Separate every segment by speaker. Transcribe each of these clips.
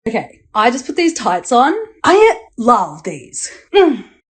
Speaker 1: Okay, I just put these tights on. I love these.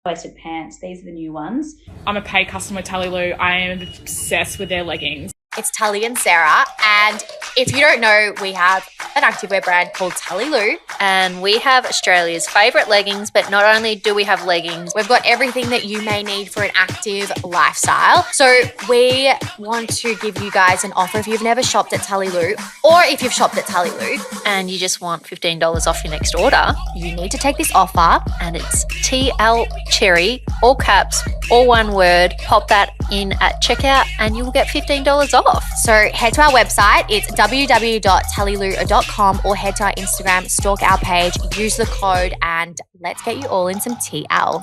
Speaker 2: Waisted pants, these are the new ones.
Speaker 3: I'm a paid customer with Tally Lou. I am obsessed with their leggings.
Speaker 4: It's Tully and Sarah, and if you don't know, we have an activewear brand called Tally Lou.
Speaker 5: And we have Australia's favourite leggings, but not only do we have leggings,
Speaker 4: We've got everything that you may need for an active lifestyle. So we want to give you guys an offer if you've never shopped at Tally Lou, or if you've shopped at Tally Lou
Speaker 5: and you just want $15 off your next order,
Speaker 4: you need to take this offer.
Speaker 5: and it's TL Cherry, all caps, all one word. Pop that in at checkout and you will get $15 off.
Speaker 4: So head to our website, it's www.tallyloo.com, or head to our Instagram, stalk our page, use the code, and let's get you all in some TL.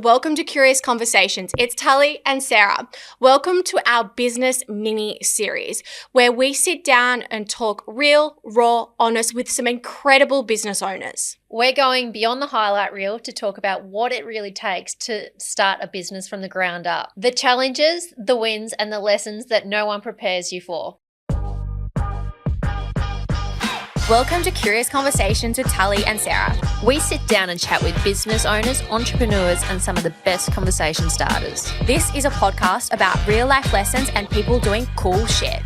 Speaker 4: Welcome to Curious Conversations. It's Tully and Sarah. Welcome to our business mini series where we sit down and talk real, raw, honest with some incredible business owners.
Speaker 5: We're going beyond the highlight reel to talk about what it really takes to start a business from the ground up. The challenges, the wins, and the lessons that no one prepares you for.
Speaker 4: Welcome to Curious Conversations with Tully and Sarah.
Speaker 5: We sit down and chat with business owners, entrepreneurs, and some of the best conversation starters.
Speaker 4: This is a podcast about real life lessons and people doing cool shit.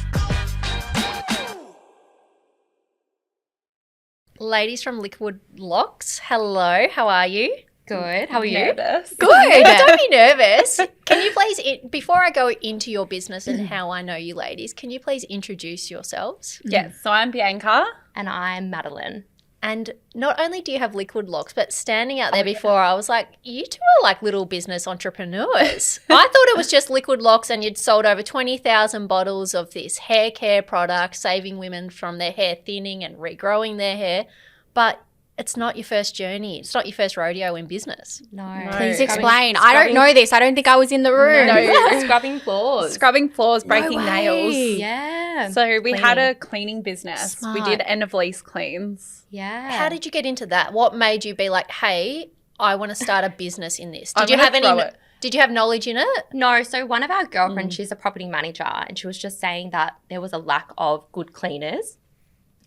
Speaker 5: Ladies from Liquid Locks, hello, how are you?
Speaker 4: Good. How are you?
Speaker 5: Nervous. Good. Don't be nervous. Can you please, before I go into your business and how I know you ladies, can you please introduce yourselves?
Speaker 6: Yes, so I'm Bianca.
Speaker 4: And I'm Madeline.
Speaker 5: And not only do you have Liquid Locks, but standing out there before, I was like, you two are like little business entrepreneurs. I thought it was just Liquid Locks and you'd sold over 20,000 bottles of this hair care product, saving women from their hair thinning and regrowing their hair. But it's not your first journey. It's not your first rodeo in business.
Speaker 4: No. Please explain. I don't know this. I don't think I was in the room.
Speaker 6: No.
Speaker 4: Scrubbing floors.
Speaker 6: Scrubbing floors, breaking nails.
Speaker 4: Yeah.
Speaker 6: So we had a cleaning business.
Speaker 4: Smart.
Speaker 6: We did end of lease cleans.
Speaker 4: Yeah.
Speaker 5: How did you get into that? What made you be like, hey, I want to start a business in this?
Speaker 6: I'm
Speaker 5: Did you
Speaker 6: gonna
Speaker 5: have any?
Speaker 6: throw it.
Speaker 5: Did you have knowledge in it?
Speaker 7: No, so one of our girlfriends, she's a property manager, and she was just saying that there was a lack of good cleaners.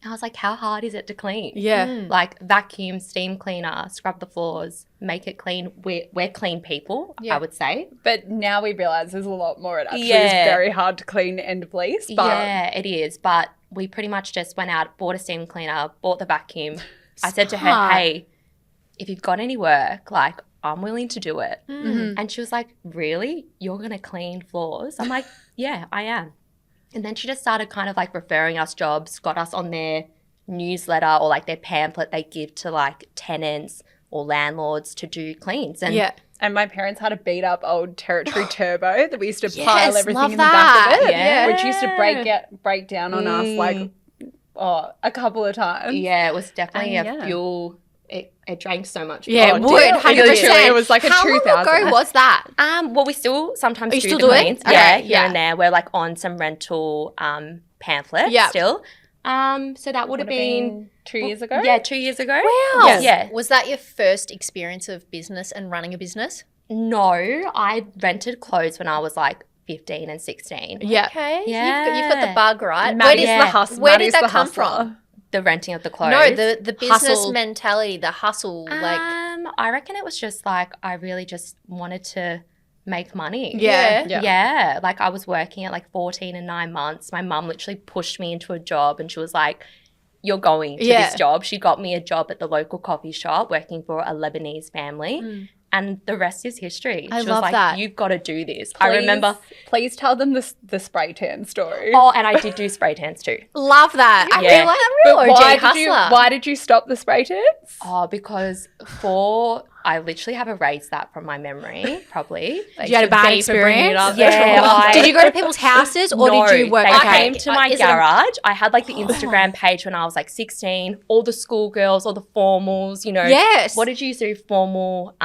Speaker 7: I was like, how hard is it to clean?
Speaker 4: Yeah.
Speaker 7: Like vacuum, steam cleaner, scrub the floors, make it clean. We're clean people, I would say.
Speaker 6: But now we realise there's a lot more. It actually is
Speaker 7: Yeah.
Speaker 6: very hard to clean end of lease. But
Speaker 7: Yeah, it is. But we pretty much just went out, bought a steam cleaner, bought the vacuum. I said to her,
Speaker 4: Smart.
Speaker 7: hey, if you've got any work, like I'm willing to do it.
Speaker 4: Mm-hmm.
Speaker 7: And she was like, really? You're going to clean floors? I'm like, yeah, I am. And then she just started kind of like referring us jobs, got us on their newsletter or like their pamphlet they give to like tenants or landlords to do cleans. And
Speaker 6: and my parents had a beat up old Territory Turbo that we used to
Speaker 4: Yes,
Speaker 6: pile everything
Speaker 4: love
Speaker 6: in the back of
Speaker 4: that.
Speaker 6: it.
Speaker 7: Yeah.
Speaker 6: Which used to break down on us like a couple of times.
Speaker 7: yeah, it was definitely
Speaker 6: And
Speaker 7: a
Speaker 6: yeah.
Speaker 7: fuel. It drank so much.
Speaker 4: Yeah, it
Speaker 7: fuel.
Speaker 4: would.
Speaker 6: It
Speaker 4: 100%.
Speaker 6: literally- it was like a
Speaker 4: How
Speaker 6: 2000.
Speaker 4: long ago was that?
Speaker 7: Well, we still sometimes
Speaker 4: you
Speaker 7: do
Speaker 4: still
Speaker 7: the
Speaker 4: do it?
Speaker 7: cleans.
Speaker 4: Okay,
Speaker 7: Yeah, here
Speaker 4: yeah.
Speaker 7: and there. We're like on some rental pamphlets
Speaker 4: Yep.
Speaker 7: still. So that would have been
Speaker 6: 2 years ago.
Speaker 7: Yeah, 2 years ago.
Speaker 4: Wow.
Speaker 7: Yes. Yeah.
Speaker 5: Was that your first experience of business and running a business?
Speaker 7: No, I rented clothes when I was like 15 and 16.
Speaker 4: Yeah.
Speaker 5: Okay.
Speaker 7: Yeah.
Speaker 5: You've got the bug, right?
Speaker 6: Maddie's
Speaker 7: Yeah.
Speaker 6: the hustler.
Speaker 5: Where did
Speaker 6: Maddie's
Speaker 5: that
Speaker 6: the
Speaker 5: come
Speaker 6: hustler.
Speaker 5: from?
Speaker 7: The renting of the clothes.
Speaker 5: No, the business
Speaker 4: Hustle.
Speaker 5: mentality, the hustle. Like,
Speaker 7: I reckon it was just like I really just wanted to make money.
Speaker 4: Yeah.
Speaker 7: Yeah. Like I was working at like 14 and 9 months. My mum literally pushed me into a job and she was like, you're going to
Speaker 4: Yeah.
Speaker 7: this job. She got me a job at the local coffee shop working for a Lebanese family. And the rest is history.
Speaker 4: I
Speaker 7: She
Speaker 4: love
Speaker 7: was like,
Speaker 4: that.
Speaker 7: you've got to do this. I remember.
Speaker 6: Please tell them the spray tan story.
Speaker 7: Oh, and I did do spray tans too.
Speaker 4: Love that. I
Speaker 7: Yeah.
Speaker 4: feel like
Speaker 5: real
Speaker 6: But
Speaker 5: OG hustler.
Speaker 6: why did you stop the spray tans?
Speaker 7: Oh, because I literally have erased that from my memory, probably.
Speaker 4: you had a bad experience?
Speaker 7: Yeah.
Speaker 4: Did you go to people's houses or
Speaker 7: No,
Speaker 4: did you work?
Speaker 7: they
Speaker 4: Okay.
Speaker 7: came to my
Speaker 5: Is it a-
Speaker 7: garage. I had like the Instagram page when I was like 16, all the schoolgirls, all the formals, you know.
Speaker 4: Yes.
Speaker 7: What did you do? Formal,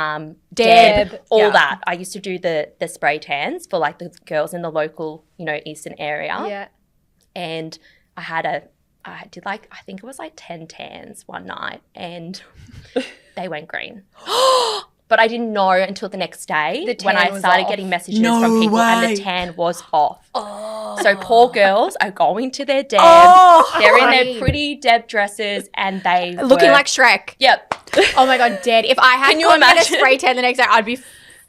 Speaker 4: Deb.
Speaker 7: all
Speaker 6: Yeah.
Speaker 7: that. I used to do the spray tans for like the girls in the local, you know, Eastern area.
Speaker 5: yeah.
Speaker 7: And I did like, I think it was like 10 tans one night and they went green. But I didn't know until the next day
Speaker 6: The
Speaker 7: when
Speaker 6: tan
Speaker 7: I
Speaker 6: was
Speaker 7: started
Speaker 6: off.
Speaker 7: getting messages from people and the tan was off.
Speaker 4: Oh.
Speaker 7: So poor girls are going to their Deb. They're in their pretty Deb dresses and they
Speaker 4: Looking
Speaker 7: were-
Speaker 4: like Shrek.
Speaker 7: Yep.
Speaker 4: Oh my God, dead. If I had
Speaker 7: Can you
Speaker 4: gone to get a
Speaker 7: imagine?
Speaker 4: spray tan the next day, I'd be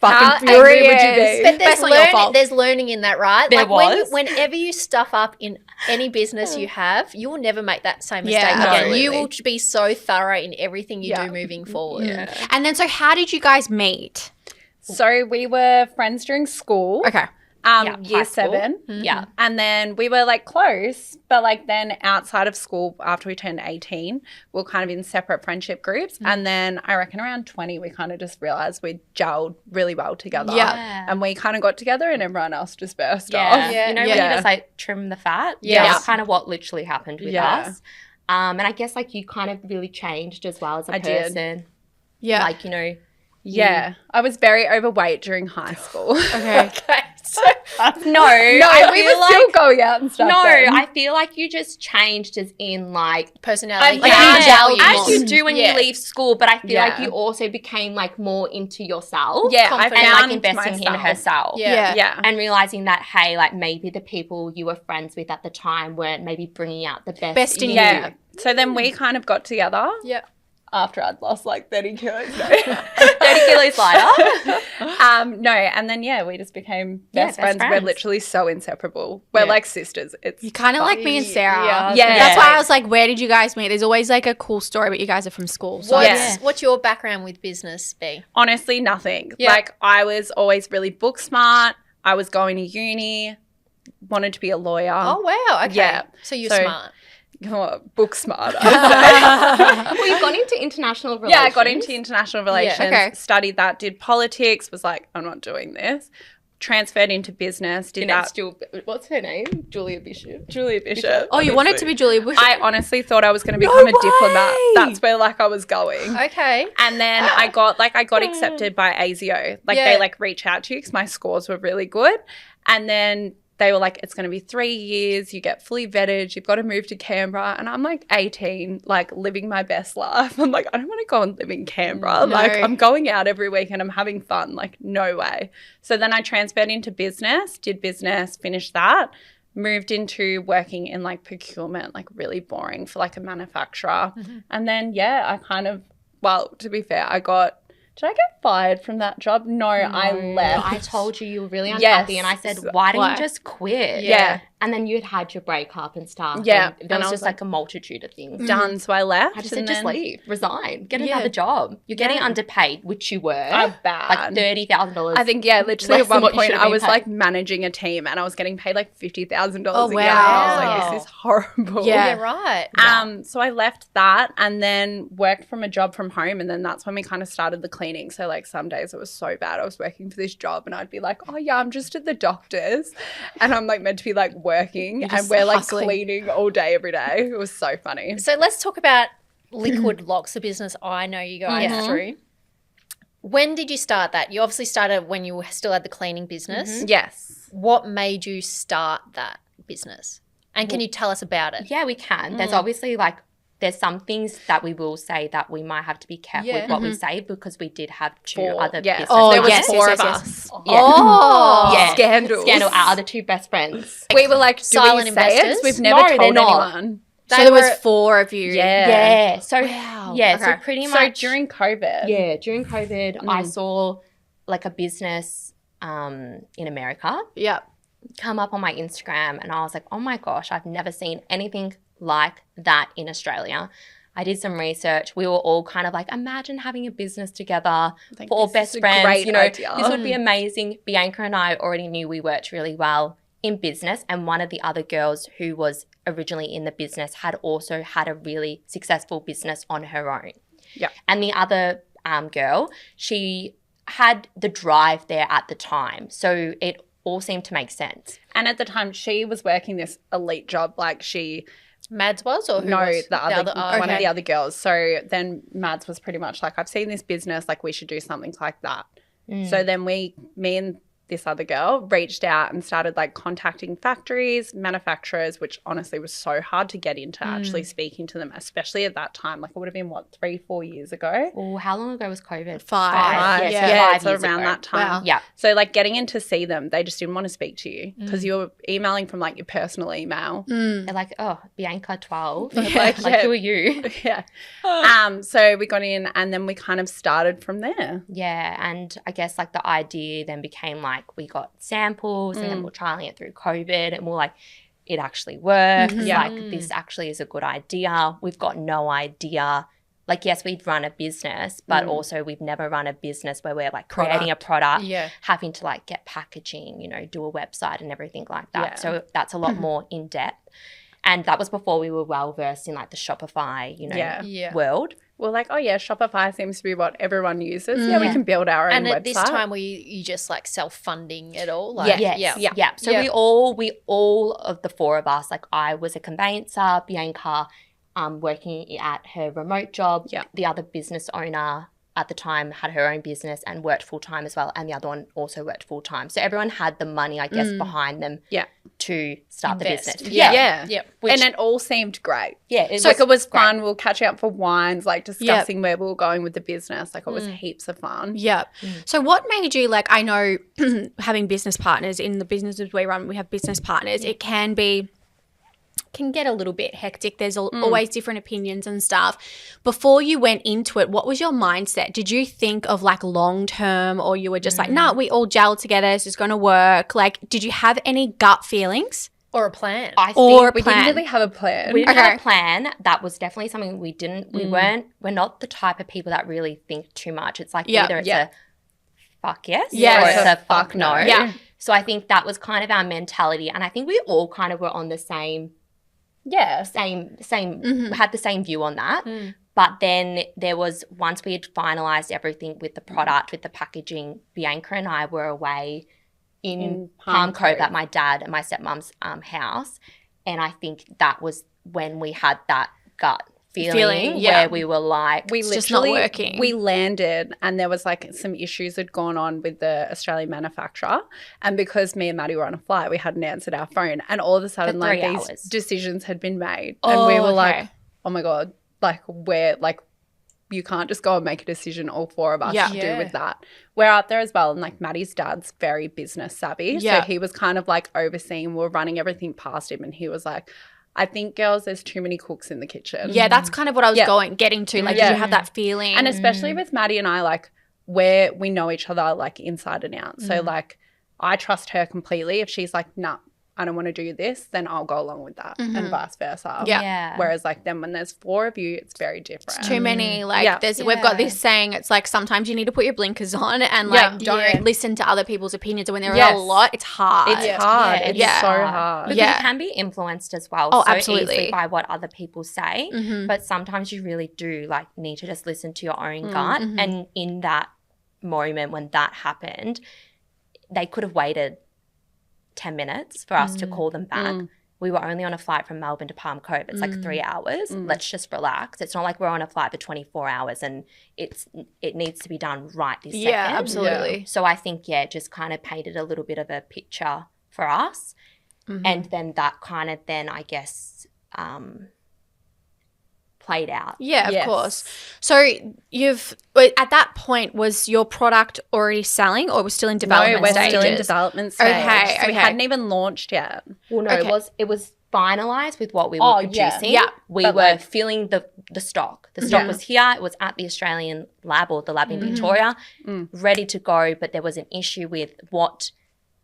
Speaker 6: How
Speaker 4: fucking
Speaker 6: angry
Speaker 4: furious.
Speaker 6: would you be?
Speaker 5: But
Speaker 4: That's not your fault.
Speaker 5: there's learning in that, right?
Speaker 7: There
Speaker 5: like
Speaker 7: was.
Speaker 5: whenever you stuff up in any business you have, you will never make that same mistake
Speaker 4: Yeah,
Speaker 5: again.
Speaker 7: absolutely.
Speaker 5: You will be so thorough in everything you do moving forward.
Speaker 4: And then, so how did you guys meet?
Speaker 6: So we were friends during school.
Speaker 4: Okay.
Speaker 7: Yeah,
Speaker 6: Year
Speaker 7: high school.
Speaker 6: 7.
Speaker 7: Yeah.
Speaker 6: And then we were like close, but like then outside of school, after we turned 18, we were kind of in separate friendship groups. And then I reckon around 20, we kind of just realized we gelled really well together.
Speaker 4: Yeah.
Speaker 6: And we kind of got together and everyone else just burst
Speaker 7: Yeah.
Speaker 6: off.
Speaker 5: Yeah.
Speaker 7: You know when
Speaker 6: Yeah.
Speaker 7: you just like trim the fat?
Speaker 6: Yeah.
Speaker 7: That's kind of what literally happened with
Speaker 6: Yeah.
Speaker 7: us. And I guess like you kind of really changed as well as a
Speaker 6: I did.
Speaker 7: person.
Speaker 4: Yeah.
Speaker 7: Like, you know.
Speaker 6: Yeah. I was very overweight during high school.
Speaker 4: Okay.
Speaker 7: No,
Speaker 6: No,
Speaker 7: I
Speaker 6: we
Speaker 7: feel
Speaker 6: were still going out and stuff.
Speaker 7: No,
Speaker 6: then.
Speaker 7: I feel like you just changed as in like
Speaker 5: Personality.
Speaker 7: like
Speaker 6: Yeah.
Speaker 5: you gel
Speaker 7: as
Speaker 5: more.
Speaker 7: you do when
Speaker 5: Yeah.
Speaker 7: you leave school, but I feel like
Speaker 6: Yeah.
Speaker 7: you also became like more into yourself.
Speaker 6: Yeah, I
Speaker 5: confident.
Speaker 7: And
Speaker 6: found
Speaker 7: like investing in
Speaker 6: myself.
Speaker 7: herself.
Speaker 5: Yeah.
Speaker 6: Yeah.
Speaker 7: And realizing that, hey, like maybe the people you were friends with at the time weren't maybe bringing out the best
Speaker 4: in
Speaker 7: you.
Speaker 6: Yeah. So then we kind of got together
Speaker 5: Yeah.
Speaker 6: after I'd lost like 30 kilos. No.
Speaker 7: 30 kilos lighter.
Speaker 6: No, and then we just became best
Speaker 7: best
Speaker 6: friends. We're
Speaker 7: friends.
Speaker 6: literally so inseparable. We're like sisters. It's
Speaker 4: You kind of like me and Sarah.
Speaker 6: Yeah.
Speaker 4: That's why I was like, where did you guys meet? There's always like a cool story, but you guys are from school. So
Speaker 5: What's your background with business, B?
Speaker 6: honestly nothing.
Speaker 5: Yeah.
Speaker 6: Like I was always really book smart. I was going to uni, wanted to be a lawyer.
Speaker 5: Oh, wow. Okay.
Speaker 6: Yeah.
Speaker 5: So you're
Speaker 6: So-
Speaker 5: smart.
Speaker 6: Book smart. I would say.
Speaker 7: Well, you've gone into international relations.
Speaker 6: Yeah, I got into international relations,
Speaker 4: Okay.
Speaker 6: studied that, did politics, was like, I'm not doing this. Transferred into business, did that.
Speaker 7: What's her name? Julia Bishop.
Speaker 6: Julia Bishop.
Speaker 4: Oh, you wanted to be Julia Bush?
Speaker 6: I honestly thought I was going to become a diplomat. That's where like I was going.
Speaker 5: Okay.
Speaker 6: And then I got accepted by ASIO. Like
Speaker 5: Yeah.
Speaker 6: they like reach out to you because my scores were really good. And then they were like, it's going to be 3 years. You get fully vetted. You've got to move to Canberra. And I'm like 18, like living my best life. I'm like, I don't want to go and live in Canberra.
Speaker 4: No.
Speaker 6: Like I'm going out every week and I'm having fun. Like no way. So then I transferred into business, did business, finished that. Moved into working in like procurement, like really boring for like a manufacturer. And then, I kind of, well, to be fair, did I get fired from that job? No, I left.
Speaker 7: I told you were really
Speaker 6: Yes.
Speaker 7: unhappy, and I said, "Why didn't you just quit?"
Speaker 6: Yeah.
Speaker 7: And then you had your breakup and stuff.
Speaker 6: Yeah.
Speaker 7: and there
Speaker 6: And I
Speaker 7: was
Speaker 6: was
Speaker 7: just like a multitude of things.
Speaker 6: Done. So I left.
Speaker 7: I just
Speaker 6: and
Speaker 7: said, just
Speaker 6: then-
Speaker 7: leave, resign, get
Speaker 4: Yeah.
Speaker 7: another job. You're getting underpaid, which you were.
Speaker 6: Oh, bad.
Speaker 7: Like $30,000.
Speaker 6: I think, literally
Speaker 7: less
Speaker 6: at
Speaker 7: than
Speaker 6: one
Speaker 7: what you
Speaker 6: point
Speaker 7: should have
Speaker 6: I
Speaker 7: been
Speaker 6: was
Speaker 7: paid.
Speaker 6: like managing a team and I was getting paid like $50,000
Speaker 4: Oh,
Speaker 6: a year. And I was
Speaker 5: wow.
Speaker 6: like, this is horrible.
Speaker 4: Yeah.
Speaker 5: Yeah, right.
Speaker 6: So I left that and then worked from a job from home. And then that's when we kind of started the cleaning. So like some days it was so bad. I was working for this job and I'd be like, oh yeah, I'm just at the doctor's. And I'm like meant to be like working and we're like
Speaker 4: hustling.
Speaker 6: cleaning all day, every day. It was so funny.
Speaker 5: So let's talk about Liquid Locks, the business I know you guys through. When did you start that? You obviously started when you still had the cleaning business.
Speaker 6: Yes.
Speaker 5: What made you start that business? And can you tell us about it?
Speaker 7: Yeah, we can. There's obviously like there's some things that we will say that we might have to be careful
Speaker 5: Yeah.
Speaker 7: with what we say because we did have two other
Speaker 6: Yes.
Speaker 7: businesses.
Speaker 4: Oh,
Speaker 6: there was
Speaker 4: yes,
Speaker 6: four
Speaker 4: yes,
Speaker 6: of
Speaker 4: yes,
Speaker 6: us.
Speaker 7: Yeah.
Speaker 4: Oh.
Speaker 7: Yeah.
Speaker 6: Scandals.
Speaker 7: Scandal, our other two best friends.
Speaker 6: We were like, do
Speaker 5: Silent
Speaker 6: we say it?
Speaker 5: investors?
Speaker 6: We've never
Speaker 7: No, they're
Speaker 6: told
Speaker 7: not.
Speaker 6: anyone.
Speaker 4: So
Speaker 5: They
Speaker 4: there was
Speaker 5: were-
Speaker 4: 4 of you.
Speaker 7: Yeah. So
Speaker 4: Wow.
Speaker 7: yeah,
Speaker 4: Okay.
Speaker 7: so pretty
Speaker 6: So
Speaker 7: much
Speaker 6: during COVID.
Speaker 7: Yeah, during COVID, I saw like a business in America
Speaker 4: Yep.
Speaker 7: come up on my Instagram and I was like, oh my gosh, I've never seen anything like that in Australia. I did some research. We were all kind of like, imagine having a business together
Speaker 6: think
Speaker 7: for all
Speaker 6: this
Speaker 7: best
Speaker 6: is a
Speaker 7: friends.
Speaker 6: great
Speaker 7: You know,
Speaker 6: idea.
Speaker 7: this would be amazing. Bianca and I already knew we worked really well in business, and one of the other girls who was originally in the business had also had a really successful business on her own.
Speaker 6: Yeah.
Speaker 7: And the other girl, she had the drive there at the time. So it all seemed to make sense.
Speaker 6: And at the time, she was working this elite job. Like she,
Speaker 5: Mads was or who
Speaker 6: no,
Speaker 5: was?
Speaker 6: the other
Speaker 5: oh,
Speaker 6: one of
Speaker 5: okay.
Speaker 6: the other girls. So then Mads was pretty much like, I've seen this business. Like we should do something like that. So then me and this other girl, reached out and started like contacting factories, manufacturers, which honestly was so hard to get into actually speaking to them, especially at that time. Like it would have been 3-4 years ago.
Speaker 7: Oh, how long ago was COVID?
Speaker 4: 5.
Speaker 6: Yeah,
Speaker 7: so
Speaker 6: so around that time.
Speaker 4: Wow.
Speaker 7: Yeah.
Speaker 6: So like getting in to see them, they just didn't want to speak to you because you were emailing from like your personal email.
Speaker 7: They're like, oh, Bianca 12.
Speaker 6: Like,
Speaker 7: Like, who are you?
Speaker 6: Yeah. So we got in and then we kind of started from there.
Speaker 7: Yeah, and I guess like the idea then became like we got samples and then we're trialing it through COVID and we're like, it actually works. Like this actually is a good idea. We've got no idea. Like, yes, we'd run a business, but also we've never run a business where we're like creating a product, having to like get packaging, you know, do a website and everything like that.
Speaker 6: Yeah.
Speaker 7: So that's a lot more in depth. And that was before we were well versed in like the Shopify, you know, world.
Speaker 6: We're like, oh yeah, Shopify seems to be what everyone uses. Yeah, we can build our own
Speaker 5: And
Speaker 6: website.
Speaker 5: at this time, were you just like self-funding it all? Like,
Speaker 7: Yeah. So we all of the four of us, like I was a conveyancer, Bianca working at her remote job.
Speaker 6: Yeah.
Speaker 7: The other business owner at the time had her own business and worked full-time as well. And the other one also worked full-time. So everyone had the money, I guess, behind them to start
Speaker 5: Invest.
Speaker 7: the business.
Speaker 6: Yeah.
Speaker 7: Which-
Speaker 6: And it all seemed great.
Speaker 7: Yeah.
Speaker 6: It was fun. We were catching up for wines, like discussing where we were going with the business. Like it was heaps of fun.
Speaker 4: Yep. So what made you like, I know having business partners in the businesses we run, we have business partners, it can get a little bit hectic. There's always different opinions and stuff. Before you went into it, what was your mindset? Did you think of like long term or you were just like, nah, we all gel together, this is going to work? Like, did you have any gut feelings?
Speaker 5: Or a plan.
Speaker 7: I
Speaker 4: Or
Speaker 7: think
Speaker 6: We didn't really have a plan.
Speaker 7: we didn't have a plan. That was definitely something we didn't. We're not the type of people that really think too much. It's like either it's a fuck yes or it's a fuck no.
Speaker 4: Yeah.
Speaker 7: So I think that was kind of our mentality. And I think we all kind of were on the same had the same view on that. But then there was, once we had finalized everything with the product, with the packaging, Bianca and I were away in Palm Cove at my dad and my stepmom's house. And I think that was when we had that gut feeling where we were like,
Speaker 6: We
Speaker 4: It's just not
Speaker 6: literally,
Speaker 4: working.
Speaker 6: we landed and there was like some issues had gone on with the Australian manufacturer. And because me and Maddie were on a flight, we hadn't answered our phone. And all of a sudden,
Speaker 7: For 3
Speaker 6: like
Speaker 7: hours.
Speaker 6: these decisions had been made. And we were like, oh my God, like you can't just go and make a decision, all four of us to do with that. We're out there as well. And like Maddie's dad's very business savvy. So he was kind of like overseeing, we're running everything past him. And he was like, I think, girls, there's too many cooks in the kitchen.
Speaker 4: Yeah, that's kind of what I was getting to. Like, did you have that feeling?
Speaker 6: And especially with Maddie and I, like, where we know each other, like, inside and out. So, like, I trust her completely. If she's like, nah, I don't want to do this, then I'll go along with that and vice versa.
Speaker 4: Yeah.
Speaker 6: Whereas, like, then when there's four of you, it's very different.
Speaker 4: too many. Like, we've got this saying, it's like sometimes you need to put your blinkers on and like don't listen to other people's opinions. And when there are a lot, it's hard.
Speaker 6: It's hard.
Speaker 7: Yeah,
Speaker 6: It's
Speaker 7: it's
Speaker 6: so
Speaker 7: hard.
Speaker 6: hard.
Speaker 7: Because you can be influenced as well
Speaker 4: Oh,
Speaker 7: so
Speaker 4: absolutely.
Speaker 7: easily by what other people say. But sometimes you really do like need to just listen to your own gut. And in that moment when that happened, they could have waited 10 minutes for us to call them back. We were only on a flight from Melbourne to Palm Cove. It's like 3 hours. Let's just relax. It's not like we're on a flight for 24 hours and it needs to be done right this second.
Speaker 4: Yeah, absolutely.
Speaker 7: So I think, just kind of painted a little bit of a picture for us. And then that kind of then, I guess, played out.
Speaker 4: Yeah, of course. So at that point, was your product already selling or was still in development
Speaker 6: No, we're
Speaker 4: stages?
Speaker 6: still in development stage.
Speaker 4: Okay,
Speaker 6: So we
Speaker 4: okay.
Speaker 6: hadn't even launched yet.
Speaker 7: Well, no,
Speaker 4: Okay.
Speaker 7: it was finalised with what we were producing.
Speaker 4: Yeah.
Speaker 7: We
Speaker 6: But,
Speaker 7: were
Speaker 6: like-
Speaker 7: filling the stock. The stock was here. It was at the Australian lab or the lab in Victoria, ready to go. But there was an issue with what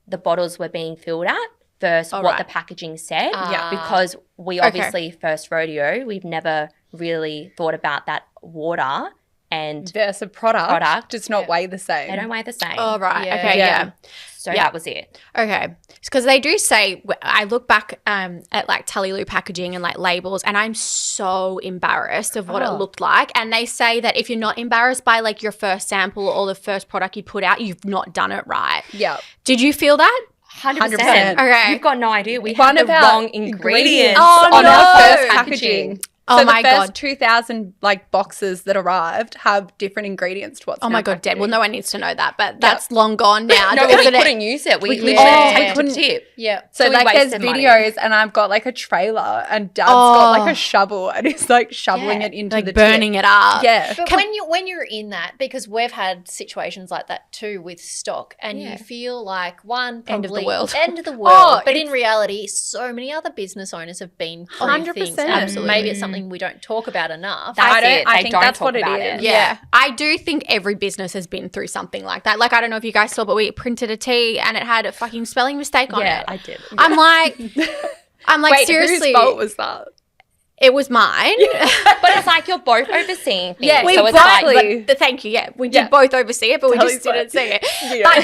Speaker 7: the bottles were being filled at versus what the packaging said. Because we obviously, first rodeo, we've never really thought about that water and
Speaker 6: Versus product does not weigh the same.
Speaker 7: they don't weigh the same.
Speaker 4: Oh, right.
Speaker 5: Yeah.
Speaker 4: Okay, yeah.
Speaker 7: So that was it.
Speaker 4: Okay. Because they do say, I look back at like Tullyloo packaging and like labels and I'm so embarrassed of what it looked like. And they say that if you're not embarrassed by like your first sample or the first product you put out, you've not done it right.
Speaker 6: Yeah.
Speaker 4: Did you feel that?
Speaker 7: 100%.
Speaker 4: Okay.
Speaker 7: You've got no idea. We
Speaker 6: One
Speaker 7: had the
Speaker 6: of our
Speaker 7: wrong ingredients
Speaker 6: on
Speaker 4: Oh,
Speaker 6: our
Speaker 4: no.
Speaker 6: first packaging. So
Speaker 4: my
Speaker 6: the first
Speaker 4: God.
Speaker 6: 2,000 like boxes that arrived have different ingredients to what's
Speaker 4: Oh
Speaker 6: in
Speaker 4: my
Speaker 6: our
Speaker 4: God, dead.
Speaker 6: packaging.
Speaker 4: Well, no one needs to know that, but that's long gone now.
Speaker 7: No, we couldn't use it. We literally
Speaker 6: couldn't.
Speaker 7: take the tip.
Speaker 5: Yeah.
Speaker 6: So
Speaker 7: we
Speaker 6: like there's
Speaker 7: wasted money.
Speaker 6: videos and I've got like a trailer and Dad's got like a shovel and he's like shoveling
Speaker 7: Yeah.
Speaker 6: it into
Speaker 4: like
Speaker 6: the
Speaker 4: burning
Speaker 6: tip.
Speaker 4: it up.
Speaker 6: Yeah.
Speaker 5: But when you're in that, because we've had situations like that too with stock, and you feel like one
Speaker 4: End of the
Speaker 5: probably
Speaker 4: world.
Speaker 5: end of the world,
Speaker 6: Oh,
Speaker 5: but in reality, so many other business owners have been through
Speaker 6: 100%.
Speaker 5: things. Absolutely, maybe it's something we don't talk about enough.
Speaker 7: That's
Speaker 6: I don't-
Speaker 7: it.
Speaker 6: I
Speaker 7: They
Speaker 6: think
Speaker 7: don't
Speaker 6: that's
Speaker 7: talk
Speaker 6: what it
Speaker 7: about
Speaker 6: is.
Speaker 4: Yeah. I do think every business has been through something like that. Like, I don't know if you guys saw, but we printed a tee and it had a fucking spelling mistake on
Speaker 7: Yeah,
Speaker 4: it.
Speaker 7: I did.
Speaker 4: I'm like,
Speaker 6: Wait,
Speaker 4: seriously,
Speaker 6: whose fault was that?
Speaker 4: it was mine.
Speaker 7: But it's like you're both overseeing things.
Speaker 6: Yeah,
Speaker 4: We
Speaker 7: so it's
Speaker 4: both,
Speaker 7: like,
Speaker 4: thank you. Yeah, we did
Speaker 6: Yeah.
Speaker 4: both oversee it, but we
Speaker 6: Totally
Speaker 4: just didn't see it.
Speaker 6: Yeah.
Speaker 4: But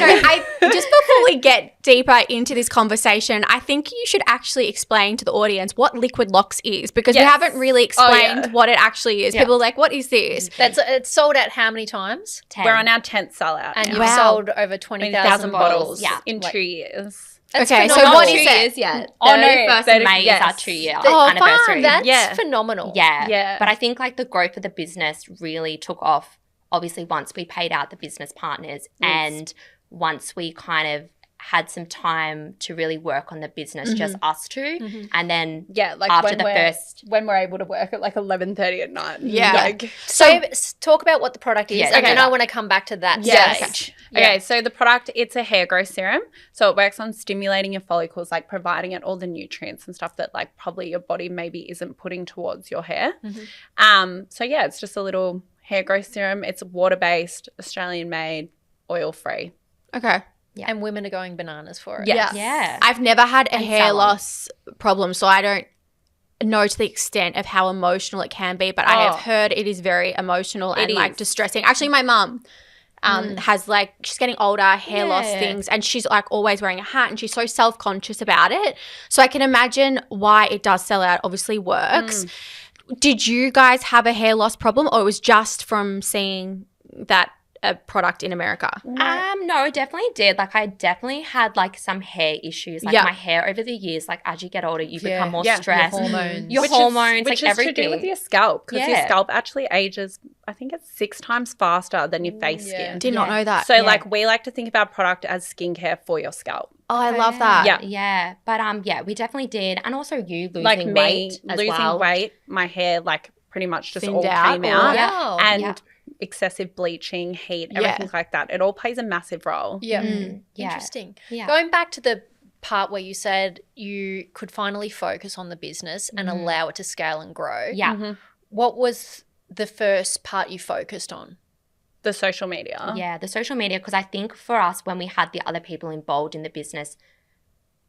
Speaker 4: no, just before we get deeper into this conversation, I think you should actually explain to the audience what liquid locks is, because we
Speaker 6: Yes.
Speaker 4: haven't really explained
Speaker 6: yeah.
Speaker 4: what it actually is.
Speaker 7: Yeah.
Speaker 4: People are like, what is this?
Speaker 5: It's sold out how many times?
Speaker 7: 10.
Speaker 6: We're on our 10th sellout.
Speaker 5: And you've
Speaker 4: Wow.
Speaker 5: sold over 20,000
Speaker 6: 20,000
Speaker 5: bottles.
Speaker 6: bottles
Speaker 7: Yeah.
Speaker 6: in
Speaker 5: Like,
Speaker 6: 2 years.
Speaker 5: that's
Speaker 4: Okay, so
Speaker 5: phenomenal.
Speaker 4: what
Speaker 7: Not
Speaker 4: is
Speaker 7: 2
Speaker 4: it?
Speaker 7: years yet.
Speaker 6: Oh, no,
Speaker 7: 31st of
Speaker 6: 30
Speaker 7: May is our
Speaker 6: yes.
Speaker 7: 2-year
Speaker 5: Oh,
Speaker 7: anniversary.
Speaker 5: fun. That's
Speaker 6: Yeah.
Speaker 5: phenomenal.
Speaker 7: Yeah.
Speaker 6: Yeah.
Speaker 7: But I think like the growth of the business really took off, obviously, once we paid out the business partners and once we kind of had some time to really work on the business, just us two. And then
Speaker 6: Yeah, like
Speaker 7: after
Speaker 6: when
Speaker 7: the first
Speaker 6: when we're able to work at like 11:30 at night.
Speaker 4: Yeah.
Speaker 6: Like,
Speaker 5: So talk about what the product is,
Speaker 7: Yeah,
Speaker 5: and then
Speaker 7: okay.
Speaker 5: I want to come back to that
Speaker 6: Yes.
Speaker 5: stage.
Speaker 6: Okay, so the product, it's a hair growth serum. So it works on stimulating your follicles, like providing it all the nutrients and stuff that like probably your body maybe isn't putting towards your hair. So yeah, it's just a little hair growth serum. It's water-based, Australian-made, oil-free.
Speaker 4: Okay.
Speaker 7: Yeah.
Speaker 5: And women are going bananas for it.
Speaker 6: Yes.
Speaker 7: yeah.
Speaker 4: I've never had a
Speaker 7: And
Speaker 4: hair
Speaker 7: salon.
Speaker 4: loss problem, so I don't know to the extent of how emotional it can be, but I have heard it is very emotional and like
Speaker 6: is.
Speaker 4: distressing. Actually, my mum has like, she's getting older, hair loss
Speaker 7: Yeah.
Speaker 4: things, and she's like always wearing a hat and she's so self-conscious about it. So I can imagine why it does sell out, obviously works. Did you guys have a hair loss problem, or it was just from seeing that product in America?
Speaker 7: No, definitely did. Like I definitely had like some hair issues. Like
Speaker 4: Yeah.
Speaker 7: my hair over the years, like as you get older, you become more
Speaker 6: Yeah.
Speaker 7: stressed.
Speaker 5: Your hormones.
Speaker 7: Your hormones,
Speaker 6: which
Speaker 7: like
Speaker 6: is
Speaker 7: everything.
Speaker 6: to do with your scalp, because your
Speaker 7: Yeah.
Speaker 6: scalp actually ages, I think it's 6 times faster than your face skin.
Speaker 4: Did not know that.
Speaker 6: So like we like to think of our product as skincare for your scalp.
Speaker 4: Oh, I love that.
Speaker 6: Yeah.
Speaker 7: Yeah. But yeah, we definitely did. And also you losing
Speaker 6: Like me
Speaker 7: weight as
Speaker 6: losing
Speaker 7: well.
Speaker 6: weight, my hair like pretty much just
Speaker 4: Thinned
Speaker 6: all
Speaker 4: out,
Speaker 6: came
Speaker 4: or-
Speaker 6: out.
Speaker 5: Wow.
Speaker 6: And
Speaker 7: Yeah.
Speaker 6: excessive bleaching, heat,
Speaker 4: Yeah.
Speaker 6: everything like that. It all plays a massive role.
Speaker 5: Yeah.
Speaker 7: Yeah.
Speaker 5: Interesting.
Speaker 7: Yeah.
Speaker 5: Going back to the part where you said you could finally focus on the business and allow it to scale and grow.
Speaker 7: Yeah.
Speaker 5: What was the first part you focused on?
Speaker 6: The social media.
Speaker 7: Yeah, the social media, because I think for us, when we had the other people involved in the business,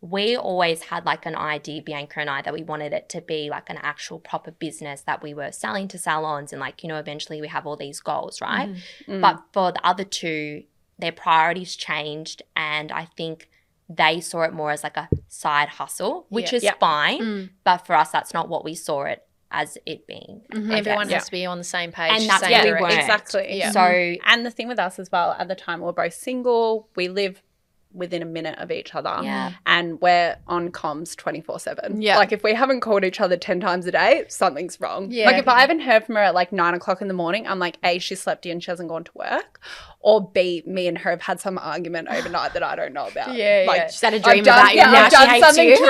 Speaker 7: we always had like an idea, Bianca and I, that we wanted it to be like an actual proper business that we were selling to salons and like, you know, eventually we have all these goals, right? But for the other two, their priorities changed, and I think they saw it more as like a side hustle, which is fine. But for us, that's not what we saw it as it being. I
Speaker 5: Everyone
Speaker 7: guess.
Speaker 5: has to be on the same page.
Speaker 7: And that's
Speaker 5: same
Speaker 7: what we
Speaker 5: direction.
Speaker 7: weren't.
Speaker 6: Exactly.
Speaker 5: Yeah.
Speaker 7: So
Speaker 6: And the thing with us as well, at the time, we're both single. We live within a minute of each other.
Speaker 7: Yeah.
Speaker 6: And we're on comms 24/7.
Speaker 4: Yeah.
Speaker 6: Like if we haven't called each other 10 times a day, something's wrong.
Speaker 5: Yeah.
Speaker 6: Like if I haven't heard from her at like 9 o'clock in the morning, I'm like, A, she slept in, she hasn't gone to work. Or B, me and her have had some argument overnight that I don't know about.
Speaker 5: Yeah,
Speaker 6: like,
Speaker 5: yeah.
Speaker 4: She's had a
Speaker 6: I've
Speaker 4: dream
Speaker 6: done,
Speaker 4: about you,
Speaker 6: yeah,
Speaker 4: and now
Speaker 6: I've
Speaker 4: she
Speaker 6: done
Speaker 4: hates
Speaker 6: something
Speaker 4: you.
Speaker 6: to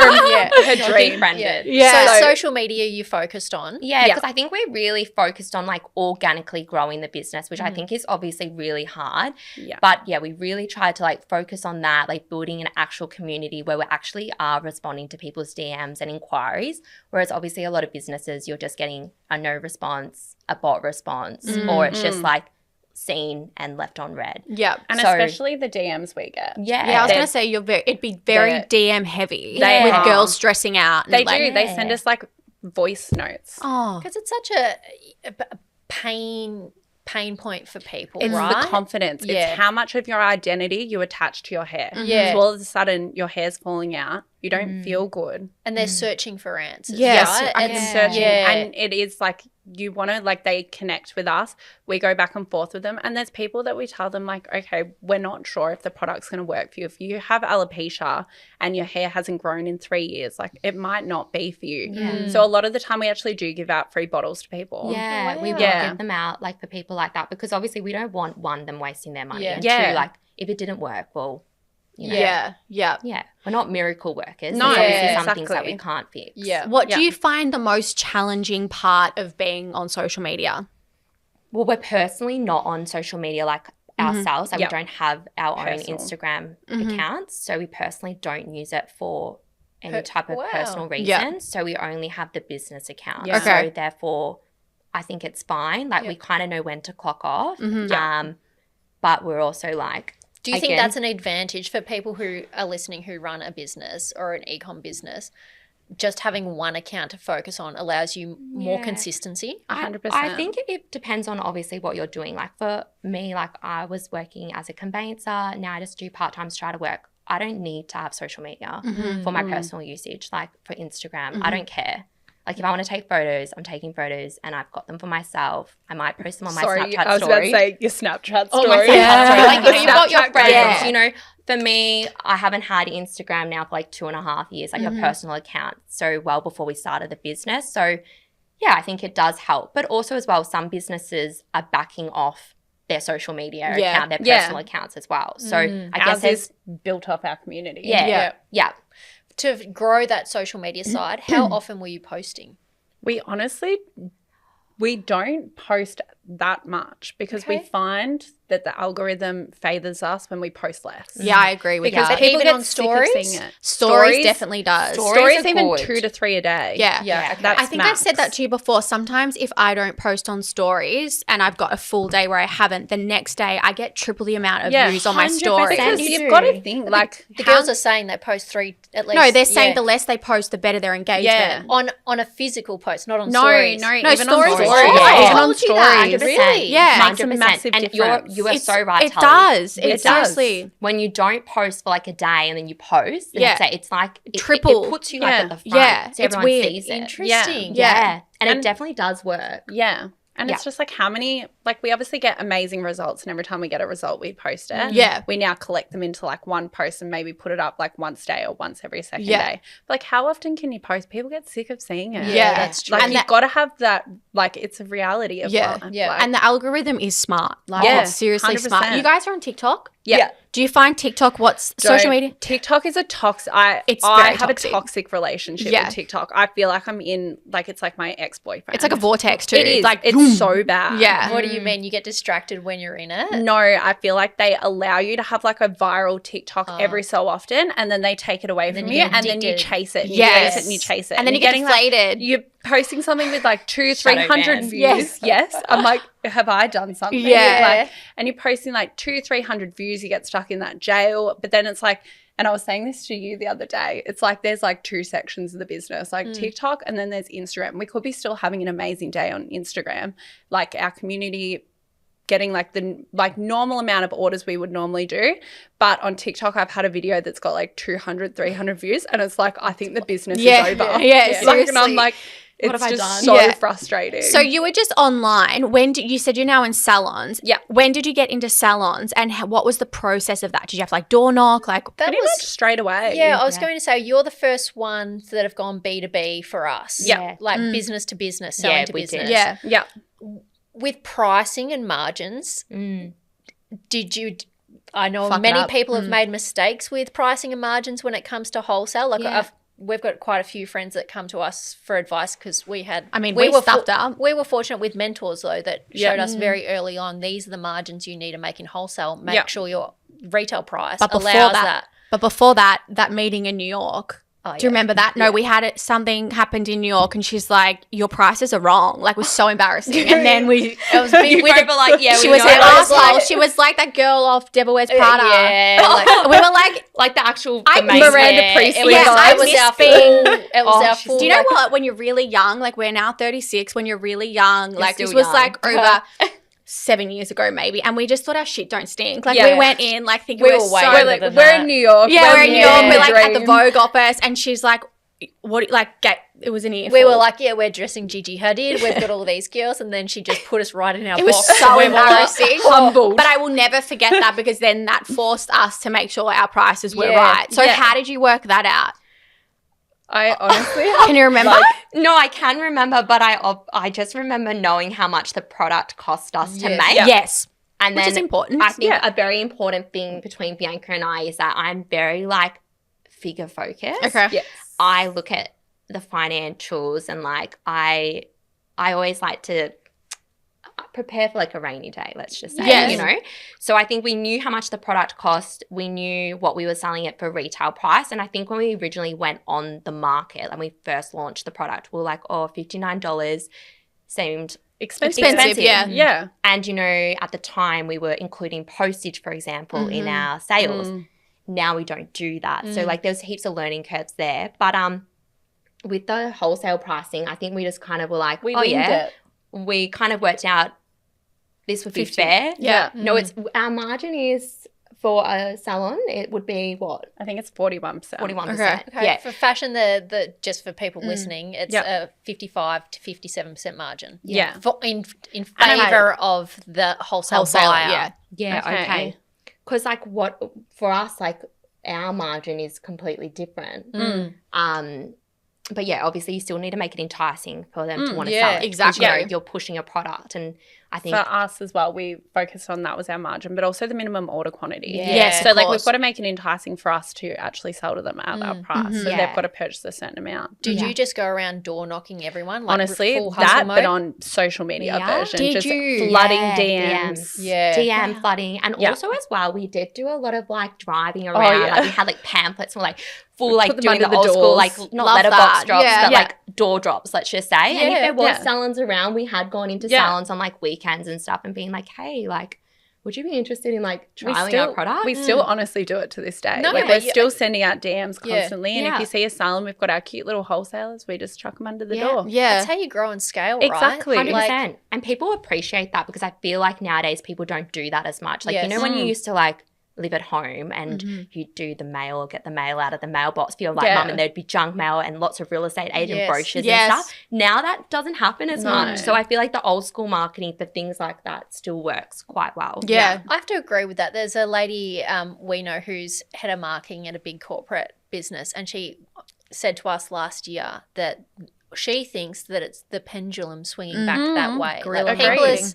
Speaker 6: her
Speaker 7: you're
Speaker 6: dream.
Speaker 7: defriended.
Speaker 4: Yeah.
Speaker 5: So social media you focused on.
Speaker 7: Yeah,
Speaker 6: Yeah.
Speaker 7: because I think we really focused on like organically growing the business, which I think is obviously really hard.
Speaker 6: Yeah.
Speaker 7: But yeah, we really tried to like focus on that, like building an actual community where we actually are responding to people's DMs and inquiries. Whereas obviously a lot of businesses, you're just getting a no response, a bot response, or it's just like seen and left on red.
Speaker 4: Yeah.
Speaker 6: And
Speaker 7: So-
Speaker 6: especially the DMs we get.
Speaker 7: Yeah.
Speaker 4: Yeah, I was
Speaker 6: They're-
Speaker 4: going to say it'd be very
Speaker 6: they're-
Speaker 4: DM heavy
Speaker 6: They
Speaker 4: with
Speaker 6: are.
Speaker 4: girls stressing out. And
Speaker 6: They
Speaker 4: like,
Speaker 6: do. They send us like voice notes.
Speaker 4: Oh,
Speaker 5: Because it's such a pain point for people,
Speaker 6: It's
Speaker 5: right?
Speaker 6: the confidence.
Speaker 5: Yeah.
Speaker 6: It's how much of your identity you attach to your hair.
Speaker 5: Yeah.
Speaker 6: So all of a sudden your hair's falling out. You don't feel good.
Speaker 5: And they're searching for answers.
Speaker 4: Yes,
Speaker 5: right?
Speaker 4: I
Speaker 6: And
Speaker 4: can-
Speaker 5: It's-
Speaker 6: searching.
Speaker 5: Yeah.
Speaker 6: And it is like you want to, like, they connect with us. We go back and forth with them. And there's people that we tell them, like, okay, we're not sure if the product's going to work for you. If you have alopecia and your hair hasn't grown in 3 years, like, it might not be for you.
Speaker 7: Yeah.
Speaker 6: So a lot of the time we actually do give out free bottles to people.
Speaker 7: Yeah, we will get them out, like, for people like that, because obviously we don't want, one, them wasting their money, and two, like, if it didn't work, well, you know.
Speaker 4: Yeah.
Speaker 7: We're not miracle workers.
Speaker 6: No,
Speaker 7: There's obviously some
Speaker 6: exactly.
Speaker 7: things that we can't fix.
Speaker 5: Yeah.
Speaker 4: What do you find the most challenging part of being on social media?
Speaker 7: Well, we're personally not on social media like ourselves. Like, we don't have our
Speaker 6: Personal.
Speaker 7: own Instagram accounts. So we personally don't use it for any type of personal reason.
Speaker 4: Yeah.
Speaker 7: So we only have the business account.
Speaker 6: Yeah.
Speaker 4: Okay.
Speaker 7: So therefore, I think it's fine. Like, we kind of know when to clock off. But we're also like,
Speaker 5: Do you think
Speaker 7: again,
Speaker 5: that's an advantage for people who are listening who run a business or an e-com business? Just having one account to focus on allows you more consistency?
Speaker 6: 100%.
Speaker 7: I think it depends on obviously what you're doing. Like, for me, like, I was working as a conveyancer. Now I just do part-time strata work. I don't need to have social media for my personal usage. Like, for Instagram, I don't care. Like, if I want to take photos, I'm taking photos, and I've got them for myself. I might post them on my Snapchat story.
Speaker 6: I was about to say your Snapchat story.
Speaker 7: My Snapchat story. Like, you know, you've got your
Speaker 6: Snapchat
Speaker 7: friends,
Speaker 6: graph.
Speaker 7: you know. For me, I haven't had Instagram now for like 2.5 years, like a personal account, so well before we started the business. So, yeah, I think it does help. But also as well, some businesses are backing off their social media account, their personal accounts as well. So I guess
Speaker 6: Ours is built off our community.
Speaker 7: yeah.
Speaker 5: To grow that social media side, how often were you posting?
Speaker 6: We honestly, we don't post that much because we find that the algorithm favors us when we post less.
Speaker 4: Yeah, I agree with
Speaker 6: Because
Speaker 4: that.
Speaker 6: people
Speaker 5: Even
Speaker 6: get
Speaker 5: on
Speaker 6: sick of
Speaker 5: stories?
Speaker 6: seeing it.
Speaker 4: Stories definitely does.
Speaker 6: Stories
Speaker 7: are
Speaker 6: even
Speaker 7: good.
Speaker 6: 2 to 3 a day.
Speaker 4: Yeah.
Speaker 5: Yeah.
Speaker 6: That's
Speaker 4: I think I've said that to you before. Sometimes if I don't post on stories and I've got a full day where I haven't, the next day I get triple the amount of views on my
Speaker 7: 100%.
Speaker 4: stories.
Speaker 6: Because
Speaker 7: You
Speaker 6: you've
Speaker 7: do.
Speaker 6: got to think, like,
Speaker 5: The girls are saying they post 3 at least.
Speaker 4: No, they're saying the less they post, the better their engagement.
Speaker 5: on a physical post, not on
Speaker 6: No,
Speaker 5: stories.
Speaker 6: no,
Speaker 4: No,
Speaker 6: even
Speaker 4: stories
Speaker 6: on
Speaker 4: is
Speaker 6: stories.
Speaker 4: true.
Speaker 6: Yeah,
Speaker 4: I
Speaker 6: even on
Speaker 4: told you that.
Speaker 6: stories.
Speaker 7: 100%.
Speaker 4: Really? Yeah.
Speaker 6: Makes a
Speaker 7: 100%.
Speaker 6: massive
Speaker 7: And
Speaker 6: difference.
Speaker 7: you are so right,
Speaker 4: It
Speaker 7: Tully.
Speaker 4: does. It
Speaker 6: does.
Speaker 4: seriously.
Speaker 7: When you don't post for like a day and then you post, the next day, it's like
Speaker 4: Triple.
Speaker 7: It puts you like at the front,
Speaker 4: Yeah,
Speaker 7: so
Speaker 4: it's
Speaker 7: everyone
Speaker 4: weird.
Speaker 7: sees it.
Speaker 5: Interesting.
Speaker 7: Yeah. And
Speaker 6: And-
Speaker 7: it definitely does work.
Speaker 6: Yeah. And
Speaker 7: Yeah.
Speaker 6: it's just like how many, like, we obviously get amazing results, and every time we get a result, we post it.
Speaker 4: Yeah.
Speaker 6: We now collect them into like one post and maybe put it up like once a day or once every second
Speaker 4: Yeah.
Speaker 6: day. But like, how often can you post? People get sick of seeing it.
Speaker 4: Yeah.
Speaker 5: that's true.
Speaker 6: Like,
Speaker 4: And
Speaker 6: you've
Speaker 4: that-
Speaker 6: got to have that, like, it's a reality of
Speaker 4: Yeah.
Speaker 6: life.
Speaker 5: Yeah.
Speaker 6: Like,
Speaker 4: And the algorithm is smart. Like,
Speaker 6: Yeah,
Speaker 4: it's seriously
Speaker 6: 100%.
Speaker 4: smart. You guys are on TikTok?
Speaker 6: yeah.
Speaker 4: Do you find TikTok what's social media?
Speaker 6: TikTok is a toxic.
Speaker 4: It's
Speaker 6: I
Speaker 4: very
Speaker 6: have
Speaker 4: toxic.
Speaker 6: a toxic relationship
Speaker 4: Yeah.
Speaker 6: with TikTok. I feel like I'm in, like, it's like my ex-boyfriend.
Speaker 4: It's like a vortex too.
Speaker 6: It is.
Speaker 4: Like
Speaker 6: It's so bad.
Speaker 4: Yeah.
Speaker 5: What do you mean? You get distracted when you're in it?
Speaker 6: No, I feel like they allow you to have like a viral TikTok every so often, and then they take it away from
Speaker 5: you
Speaker 6: you,
Speaker 5: get
Speaker 6: and then you
Speaker 5: addicted.
Speaker 6: chase it, and you
Speaker 4: Yes.
Speaker 6: chase it, and you chase it,
Speaker 4: And then you
Speaker 6: you're
Speaker 4: get
Speaker 6: getting, like,
Speaker 4: deflated.
Speaker 6: you're posting something with like 200,
Speaker 7: Shadow
Speaker 6: 300
Speaker 7: ban.
Speaker 6: views. Yes. I'm like, have I done something?
Speaker 4: Yeah.
Speaker 6: Like, and you're posting like 200, 300 views, you get stuck in that jail. But then it's like, and I was saying this to you the other day, it's like there's like 2 sections of the business, like TikTok and then there's Instagram. We could be still having an amazing day on Instagram, like our community getting like the like normal amount of orders we would normally do. But on TikTok, I've had a video that's got like 200, 300 views, and it's like, I think the business is over.
Speaker 4: Yeah,
Speaker 6: Like, and I'm
Speaker 4: seriously.
Speaker 6: like,
Speaker 7: What
Speaker 6: it's
Speaker 7: have I
Speaker 6: just
Speaker 7: done?
Speaker 6: so
Speaker 4: Yeah.
Speaker 6: frustrating.
Speaker 4: So you were just online. When did you said you're now in salons?
Speaker 6: Yeah.
Speaker 4: When did you get into salons, and what was the process of that? Did you have to like door knock? Like
Speaker 5: That
Speaker 6: pretty
Speaker 5: was
Speaker 6: much straight away.
Speaker 5: Yeah, I was going to say you're the first ones that have gone B2B for us.
Speaker 7: Yeah.
Speaker 5: Like business to business, selling
Speaker 7: Yeah,
Speaker 5: to
Speaker 7: we
Speaker 5: business.
Speaker 7: did.
Speaker 4: yeah.
Speaker 6: Yeah.
Speaker 5: With pricing and margins, did you I know
Speaker 4: Fuck it
Speaker 5: many
Speaker 4: up.
Speaker 5: people have made mistakes with pricing and margins when it comes to wholesale. Like
Speaker 4: Yeah.
Speaker 5: we've got quite a few friends that come to us for advice because we had.
Speaker 4: I mean, we stuffed up.
Speaker 5: We were fortunate with mentors though that showed us very early on. These are the margins you need to make in wholesale. Make sure your retail price
Speaker 4: But before
Speaker 5: allows
Speaker 4: that, but before that meeting in New York.
Speaker 5: Oh,
Speaker 4: Do you remember that? No, we had it. Something happened in New York, and she's like, "Your prices are wrong." Like, it was so embarrassing. And then we, it was
Speaker 7: We both were like, yeah,
Speaker 4: she
Speaker 7: we
Speaker 4: was
Speaker 7: know.
Speaker 4: an
Speaker 7: I was
Speaker 4: asshole. She was like that girl off Devil Wears Prada.
Speaker 5: Yeah, like,
Speaker 4: We were like,
Speaker 7: like the actual
Speaker 4: I-
Speaker 7: the main
Speaker 6: Miranda
Speaker 7: hair.
Speaker 6: Priestley
Speaker 7: It was
Speaker 4: Yeah,
Speaker 7: like-
Speaker 4: I
Speaker 5: it was
Speaker 4: miss
Speaker 5: our
Speaker 4: being-
Speaker 5: full. It was our full.
Speaker 4: do you know
Speaker 5: like,
Speaker 4: what? When you're really young, like we're now 36, when you're really young, like
Speaker 7: still
Speaker 4: this was
Speaker 7: young.
Speaker 4: like over 7 years ago maybe, and we just thought our shit don't stink. Like
Speaker 6: Yeah.
Speaker 4: we went in like thinking
Speaker 5: We
Speaker 4: we're
Speaker 5: were way
Speaker 4: so
Speaker 5: over
Speaker 4: like,
Speaker 5: than
Speaker 6: We're
Speaker 5: that.
Speaker 6: in New York.
Speaker 4: yeah, we're in New York. We're like at the
Speaker 6: dream.
Speaker 4: Vogue office, and she's like, it was an earful.
Speaker 5: We were like, yeah, we're dressing Gigi Hadid. We've got all these girls. And then she just put us right in our
Speaker 4: it was
Speaker 5: box.
Speaker 4: so
Speaker 5: We were like,
Speaker 4: embarrassing.
Speaker 6: humbled.
Speaker 4: But I will never forget that because then that forced us to make sure our prices were
Speaker 5: Yeah,
Speaker 4: right. So
Speaker 6: yeah.
Speaker 4: how did you work that out?
Speaker 6: I honestly
Speaker 4: Can you remember?
Speaker 7: No, I can remember, but I just remember knowing how much the product cost us to
Speaker 5: Yeah.
Speaker 7: make.
Speaker 6: Yeah.
Speaker 4: Yes.
Speaker 7: And
Speaker 4: Which
Speaker 7: then
Speaker 4: is important.
Speaker 7: I think
Speaker 6: Yeah.
Speaker 7: a very important thing between Bianca and I is that I'm very like figure focused.
Speaker 4: Okay.
Speaker 6: yes.
Speaker 7: I look at the financials and like I always like to prepare for like a rainy day, let's just say,
Speaker 4: Yes.
Speaker 7: you know. So I think we knew how much the product cost. We knew what we were selling it for retail price. And I think when we originally went on the market and we first launched the product, we were like, oh, $59 seemed
Speaker 4: Expensive, yeah.
Speaker 6: Yeah.
Speaker 7: and, you know, at the time we were including postage, for example, in our sales. Now we don't do that. So like there's heaps of learning curves there. But with the wholesale pricing, I think we just kind of were like,
Speaker 5: we
Speaker 7: oh
Speaker 5: winged
Speaker 7: yeah.
Speaker 5: it.
Speaker 7: We kind of worked out this would be
Speaker 4: 50.
Speaker 7: fair.
Speaker 4: Yeah.
Speaker 7: No, it's our margin is for a salon, it would be what?
Speaker 6: I think it's 41%.
Speaker 7: 41%.
Speaker 4: Okay.
Speaker 5: Okay.
Speaker 7: Yeah.
Speaker 5: For fashion, the just for people listening, it's
Speaker 6: Yep.
Speaker 5: a 55 to 57% margin.
Speaker 6: Yeah.
Speaker 5: For, in
Speaker 4: And
Speaker 5: favor of the wholesale buyer.
Speaker 4: yeah.
Speaker 7: Yeah,
Speaker 6: Okay.
Speaker 7: okay. Because like what for us, like our margin is completely different. But yeah, obviously you still need to make it enticing for them to want to
Speaker 5: yeah,
Speaker 7: sell it. 'Cause,
Speaker 4: exactly.
Speaker 7: You know, you're pushing a product, and I think
Speaker 6: For us as well, we focused on that was our margin, but also the minimum order quantity.
Speaker 7: Yeah.
Speaker 4: Yes,
Speaker 6: So
Speaker 4: of
Speaker 6: like
Speaker 4: course.
Speaker 6: we've got to make it enticing for us to actually sell to them at our price. So
Speaker 7: Yeah.
Speaker 6: they've got to purchase a certain amount.
Speaker 5: Did
Speaker 7: Yeah.
Speaker 5: you just go around door knocking everyone? Like
Speaker 6: Honestly,
Speaker 5: full hustle
Speaker 6: that
Speaker 5: mode?
Speaker 6: but on social media
Speaker 7: Yeah.
Speaker 6: version,
Speaker 4: Did
Speaker 6: just
Speaker 4: you?
Speaker 6: flooding
Speaker 7: Yeah,
Speaker 6: DMs.
Speaker 5: Yeah.
Speaker 7: DM flooding, and
Speaker 6: Yeah.
Speaker 7: also as well, we did do a lot of like driving around.
Speaker 6: yeah.
Speaker 7: Like we had like pamphlets and like full like
Speaker 6: put them
Speaker 7: doing
Speaker 6: under
Speaker 7: the
Speaker 6: the
Speaker 7: old school
Speaker 6: doors.
Speaker 7: like not
Speaker 4: Love
Speaker 7: letterbox
Speaker 4: that.
Speaker 7: drops,
Speaker 4: Yeah.
Speaker 7: but
Speaker 6: Yeah.
Speaker 7: like door drops. Let's just say, and if
Speaker 5: Yeah.
Speaker 7: there was
Speaker 6: Yeah.
Speaker 7: salons around, we had gone into
Speaker 6: Yeah.
Speaker 7: salons on like weekends and stuff, and being like, hey, like, would you be interested in like
Speaker 6: We
Speaker 7: trialing
Speaker 6: still,
Speaker 7: our product?
Speaker 6: we still honestly do it to this day.
Speaker 5: No,
Speaker 6: like
Speaker 5: yeah,
Speaker 6: we're still sending out DMs
Speaker 5: Yeah.
Speaker 6: constantly, and
Speaker 7: Yeah.
Speaker 6: if you see a salon, we've got our cute little wholesalers. We just chuck them under the
Speaker 7: Yeah.
Speaker 6: door.
Speaker 4: Yeah.
Speaker 5: That's how you grow and scale,
Speaker 6: Exactly.
Speaker 5: right?
Speaker 7: 100%. And people appreciate that because I feel like nowadays people don't do that as much. Like,
Speaker 5: Yes.
Speaker 7: you know, when you used to like live at home and you do the mail or get the mail out of the mailbox for your like
Speaker 6: Yeah.
Speaker 7: mum, and there'd be junk mail and lots of real estate agent
Speaker 5: Yes.
Speaker 7: brochures
Speaker 4: Yes.
Speaker 7: and stuff. Now that doesn't happen as
Speaker 6: No.
Speaker 7: much. So I feel like the old school marketing for things like that still works quite well.
Speaker 4: Yeah.
Speaker 5: I have to agree with that. There's a lady we know who's head of marketing at a big corporate business, and she said to us last year that she thinks that it's the pendulum swinging back that way.
Speaker 6: Guerrilla
Speaker 5: Like people
Speaker 6: marketing.
Speaker 5: is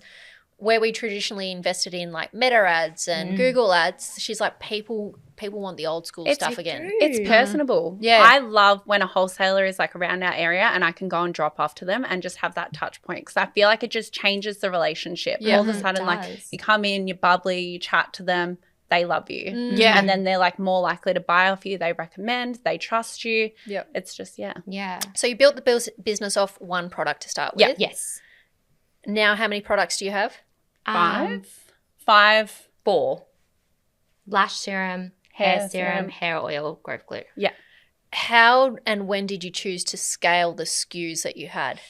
Speaker 5: where we traditionally invested in like Meta ads and Google ads. She's like, people want the old school stuff again.
Speaker 6: It's personable.
Speaker 5: Yeah.
Speaker 6: I love when a wholesaler is like around our area and I can go and drop off to them and just have that touch point, because I feel like it just changes the relationship.
Speaker 5: Yeah.
Speaker 6: All of a sudden, like
Speaker 7: does.
Speaker 6: you come in, you're bubbly, you chat to them, they love you.
Speaker 4: Yeah.
Speaker 6: And then they're like more likely to buy off you. They recommend, they trust you.
Speaker 5: Yep.
Speaker 6: It's just, yeah.
Speaker 7: Yeah.
Speaker 5: So you built the business off one product to start with.
Speaker 7: Yes.
Speaker 5: Now how many products do you have?
Speaker 6: 5.
Speaker 7: 4. Lash serum, hair
Speaker 6: Hair
Speaker 7: serum,
Speaker 6: serum.
Speaker 7: hair oil, growth glue.
Speaker 6: Yeah.
Speaker 5: How and when did you choose to scale the SKUs that you had?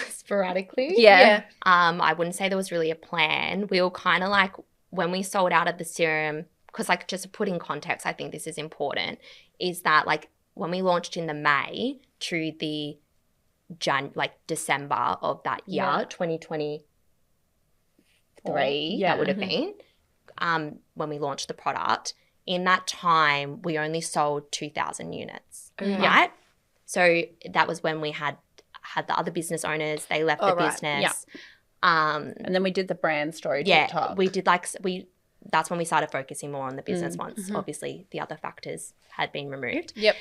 Speaker 7: Sporadically.
Speaker 5: Yeah.
Speaker 7: I wouldn't say there was really a plan. We were kind of like, when we sold out of the serum, because like just to put in context, I think this is important, is that like when we launched in the May to the December of that year,
Speaker 5: Yeah.
Speaker 7: 2023,
Speaker 6: Yeah.
Speaker 7: that would have been, when we launched the product. In that time, we only sold 2,000 units, right? So that was when we had the other business owners. They left the
Speaker 6: right.
Speaker 7: business.
Speaker 6: And then we did the brand story
Speaker 7: Yeah,
Speaker 6: TikTok.
Speaker 7: we did that's when we started focusing more on the business once obviously the other factors had been removed.
Speaker 5: Yep.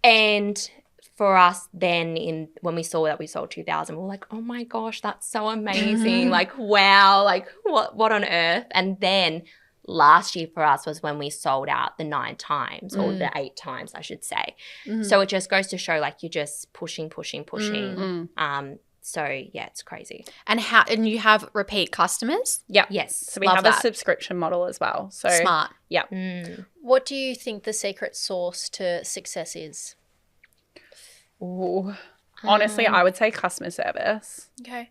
Speaker 7: And for us then when we saw that we sold 2,000, we were like, oh my gosh, that's so amazing. Like, wow, like what on earth? And then last year for us was when we sold out the 9 times or the 8 times, I should say. So it just goes to show like you're just pushing. So yeah, it's crazy.
Speaker 4: And you have repeat customers?
Speaker 6: Yeah.
Speaker 7: Yes.
Speaker 6: So we
Speaker 4: Love
Speaker 6: have
Speaker 4: that.
Speaker 6: a subscription model as well. So
Speaker 4: Smart.
Speaker 6: Yeah.
Speaker 5: What do you think the secret sauce to success is?
Speaker 6: Ooh. Honestly, I would say customer service.
Speaker 5: Okay.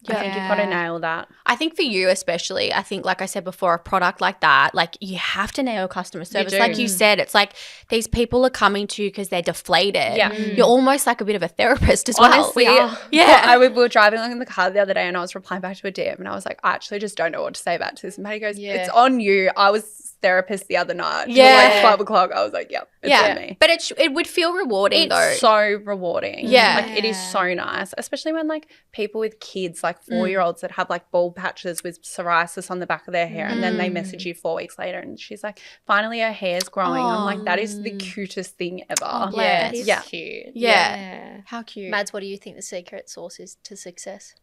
Speaker 6: I think you've got to nail that.
Speaker 8: I think for you especially, I think like I said before, a product like that, like you have to nail customer service.
Speaker 6: do.
Speaker 8: Like you said, it's like these people are coming to you because they're deflated.
Speaker 6: Yeah.
Speaker 8: You're almost like a bit of a therapist as well.
Speaker 6: Honestly,
Speaker 8: Yeah.
Speaker 6: we were driving along in the car the other day and I was replying back to a DM and I was like, I actually just don't know what to say back to this. And Maddie goes, it's on you. I was therapist the other night.
Speaker 8: Yeah.
Speaker 6: Like 12 o'clock. I was like, yep, it's on me.
Speaker 8: But it would feel rewarding though.
Speaker 6: It's so rewarding.
Speaker 8: Yeah.
Speaker 6: Like it is so nice, especially when like people with kids, like 4-year-olds that have like bald patches with psoriasis on the back of their hair and then they message you 4 weeks later and she's like, finally her hair's growing. I'm like, that is the cutest thing ever.
Speaker 8: Yeah.
Speaker 7: That is
Speaker 6: Yeah.
Speaker 7: cute.
Speaker 8: Yeah. How cute.
Speaker 5: Mads, what do you think the secret sauce is to success?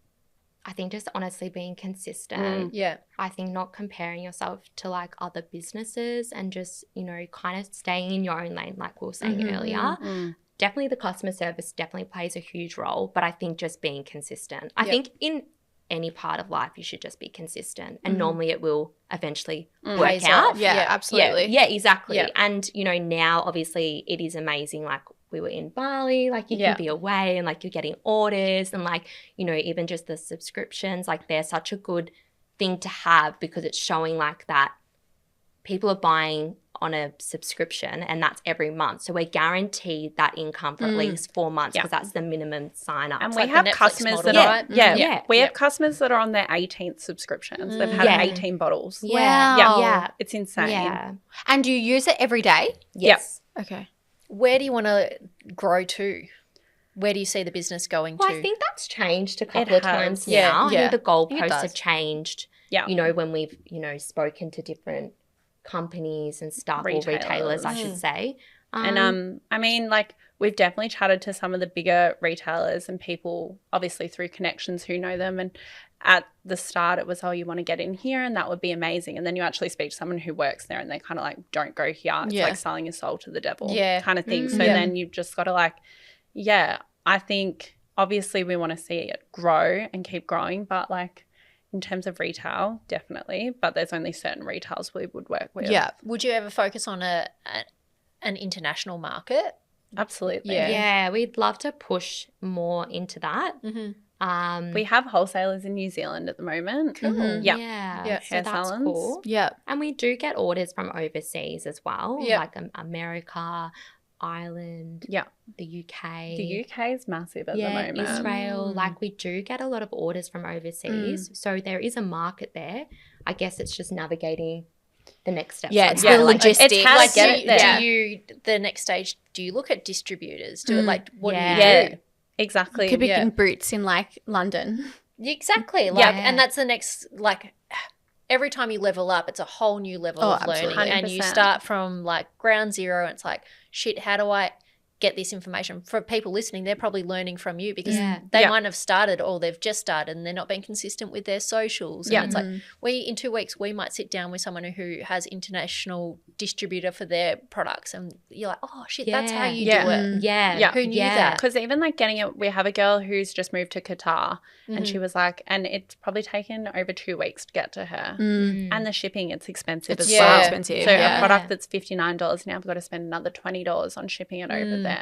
Speaker 7: I think just honestly being consistent.
Speaker 5: Yeah.
Speaker 7: I think not comparing yourself to like other businesses and just, you know, kind of staying in your own lane like we were saying earlier. Definitely the customer service definitely plays a huge role, but I think just being consistent. I think in any part of life you should just be consistent and normally it will eventually work
Speaker 5: Pays
Speaker 7: out.
Speaker 5: off.
Speaker 8: Yeah, absolutely.
Speaker 7: Yeah, exactly.
Speaker 5: Yeah.
Speaker 7: And, you know, now obviously it is amazing. Like we were in Bali, like you can be away and like you're getting orders and like, you know, even just the subscriptions, like they're such a good thing to have because it's showing like that people are buying on a subscription and that's every month. So we're guaranteed that income for at least 4 months because that's the minimum sign up.
Speaker 6: And
Speaker 5: It's
Speaker 6: we
Speaker 5: like the
Speaker 6: have
Speaker 5: Netflix
Speaker 6: customers
Speaker 5: model,
Speaker 6: that
Speaker 5: right?
Speaker 6: are we have customers that are on their 18th subscriptions. They've had 18 bottles.
Speaker 7: Yeah.
Speaker 8: Wow.
Speaker 7: Yeah.
Speaker 6: It's insane.
Speaker 7: Yeah.
Speaker 8: And do you use it every day?
Speaker 7: Yes.
Speaker 8: Okay.
Speaker 5: Where do you want to grow to? Where do you see the business going
Speaker 7: Well,
Speaker 5: to?
Speaker 7: I think that's changed a couple
Speaker 6: It
Speaker 7: of times
Speaker 6: has.
Speaker 7: now.
Speaker 8: Yeah.
Speaker 7: I think the
Speaker 5: it
Speaker 7: goalposts
Speaker 5: does.
Speaker 7: have changed,
Speaker 6: Yeah.
Speaker 7: you know, when we've, you know, spoken to different companies and stuff or retailers, I should say.
Speaker 6: And I mean, like we've definitely chatted to some of the bigger retailers and people, obviously through connections who know them. And at the start, it was, oh, you want to get in here, and that would be amazing. And then you actually speak to someone who works there, and they're kind of like, don't go here. It's like selling your soul to the devil, kind of thing. So then you've just got to like, I think obviously we want to see it grow and keep growing, but like in terms of retail, definitely. But there's only certain retails we would work with.
Speaker 8: Yeah.
Speaker 5: Would you ever focus on an international market?
Speaker 6: Absolutely.
Speaker 7: Yeah, we'd love to push more into that.
Speaker 6: We have wholesalers in New Zealand at the moment. Yeah.
Speaker 7: Yeah. So
Speaker 6: Hair
Speaker 7: that's
Speaker 6: salons.
Speaker 7: cool.
Speaker 8: Yeah.
Speaker 7: And we do get orders from overseas as well,
Speaker 5: Yeah.
Speaker 7: like America, Ireland,
Speaker 6: Yeah.
Speaker 7: the UK.
Speaker 6: The UK is massive at the moment.
Speaker 7: Israel. Like we do get a lot of orders from overseas. So there is a market there. I guess it's just navigating the next step.
Speaker 8: Yeah, it's
Speaker 6: Yeah,
Speaker 8: the
Speaker 6: like,
Speaker 8: logistics.
Speaker 6: it's how to get it there.
Speaker 5: Do you, the next stage, do you look at distributors? Do it like, what do you
Speaker 6: Yeah.
Speaker 5: do?
Speaker 6: Exactly.
Speaker 8: Could be
Speaker 5: Yeah.
Speaker 8: in Boots in like London.
Speaker 5: Exactly. Like, and that's the next, like, every time you level up, it's a whole new level of learning.
Speaker 8: absolutely.
Speaker 5: And you
Speaker 6: 100%.
Speaker 5: start from like ground zero and it's like, shit, how do I get this information? For people listening, they're probably learning from you because they
Speaker 6: Yeah.
Speaker 5: might have started or they've just started and they're not being consistent with their socials. And it's like, in 2 weeks, we might sit down with someone who has international distributor for their products and you're like, oh shit, that's how you do it.
Speaker 7: Yeah.
Speaker 5: Who knew that?
Speaker 6: Because even like getting it, we have a girl who's just moved to Qatar and she was like, and it's probably taken over 2 weeks to get to her. And the shipping, it's expensive as
Speaker 8: so
Speaker 6: well.
Speaker 8: expensive.
Speaker 6: So
Speaker 8: Yeah.
Speaker 6: a product that's $59 now, I've got to spend another $20 on shipping it over there.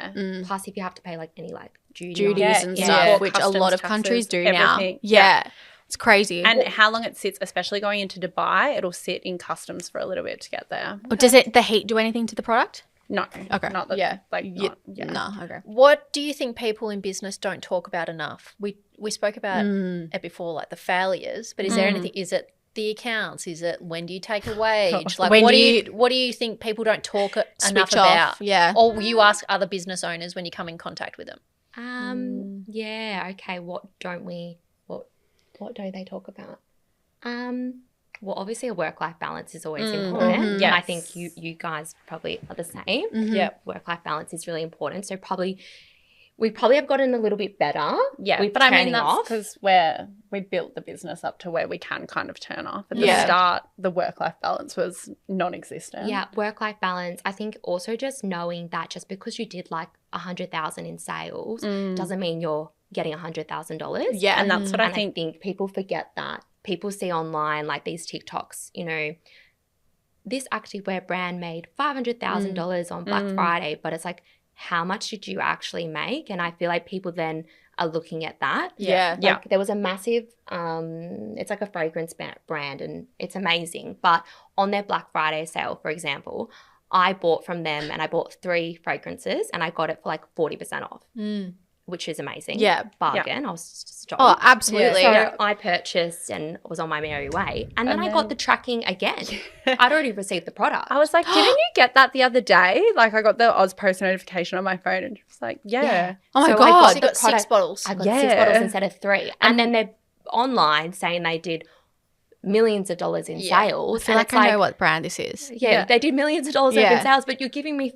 Speaker 7: Plus, if you have to pay like any like
Speaker 8: Duties
Speaker 6: Yeah,
Speaker 8: and
Speaker 6: yeah.
Speaker 8: stuff,
Speaker 6: Yeah.
Speaker 8: which a
Speaker 6: Customs,
Speaker 8: lot of
Speaker 6: taxes,
Speaker 8: countries do now.
Speaker 6: everything.
Speaker 8: Yeah. It's crazy.
Speaker 6: And how long it sits, especially going into Dubai, it'll sit in customs for a little bit to get there.
Speaker 8: Does the heat do anything to the product?
Speaker 6: No.
Speaker 8: Okay.
Speaker 6: Not that,
Speaker 8: Yeah.
Speaker 6: like, not, yeah.
Speaker 8: No, okay.
Speaker 5: What do you think people in business don't talk about enough? We spoke about it before, like the failures, but is there anything, is it the accounts? Is it when do you take a wage? Like
Speaker 8: When
Speaker 5: what
Speaker 8: do
Speaker 5: what do you think people don't talk enough
Speaker 8: Switch off,
Speaker 5: about?
Speaker 8: yeah.
Speaker 5: Or you ask other business owners when you come in contact with them.
Speaker 7: Yeah, okay. What don't they talk about? Well, obviously a work-life balance is always important. And I think you guys probably are the same.
Speaker 5: Yeah.
Speaker 7: Work-life balance is really important. So we probably have gotten a little bit better.
Speaker 6: Yeah,
Speaker 7: with
Speaker 6: but I mean
Speaker 7: turning
Speaker 6: that's
Speaker 7: off.
Speaker 6: because we built the business up to where we can kind of turn off. At the
Speaker 8: Yeah.
Speaker 6: start, the work-life balance was non-existent.
Speaker 7: Yeah, work-life balance. I think also just knowing that just because you did like 100,000 in sales doesn't mean you're getting $100,000.
Speaker 8: Yeah.
Speaker 6: And that's what
Speaker 7: And
Speaker 6: I think.
Speaker 7: people forget that. People see online like these TikToks, you know, this activewear brand made $500,000 on Black Friday, but it's like, how much did you actually make? And I feel like people then are looking at that.
Speaker 5: Yeah.
Speaker 7: Like there was a massive, it's like a fragrance brand and it's amazing. But on their Black Friday sale, for example, I bought from them and I bought 3 fragrances and I got it for like 40% off, which is amazing.
Speaker 5: Yeah.
Speaker 7: Bargain. I was stoked.
Speaker 5: Oh, absolutely.
Speaker 7: So I purchased and was on my merry way. And then I got the tracking again. I'd already received the product.
Speaker 6: I was like, didn't you get that the other day? Like I got the Ozpost notification on my phone and it was like, yeah.
Speaker 5: Oh my
Speaker 7: So I
Speaker 5: God.
Speaker 7: got
Speaker 5: So you
Speaker 7: the
Speaker 5: got 6
Speaker 7: product-
Speaker 5: bottles.
Speaker 7: I got 6 bottles instead of 3. And then they're online saying they did millions of dollars in sales.
Speaker 5: I feel like I know what brand this is.
Speaker 7: Yeah, they did millions of dollars
Speaker 5: Yeah.
Speaker 7: in sales, but you're giving me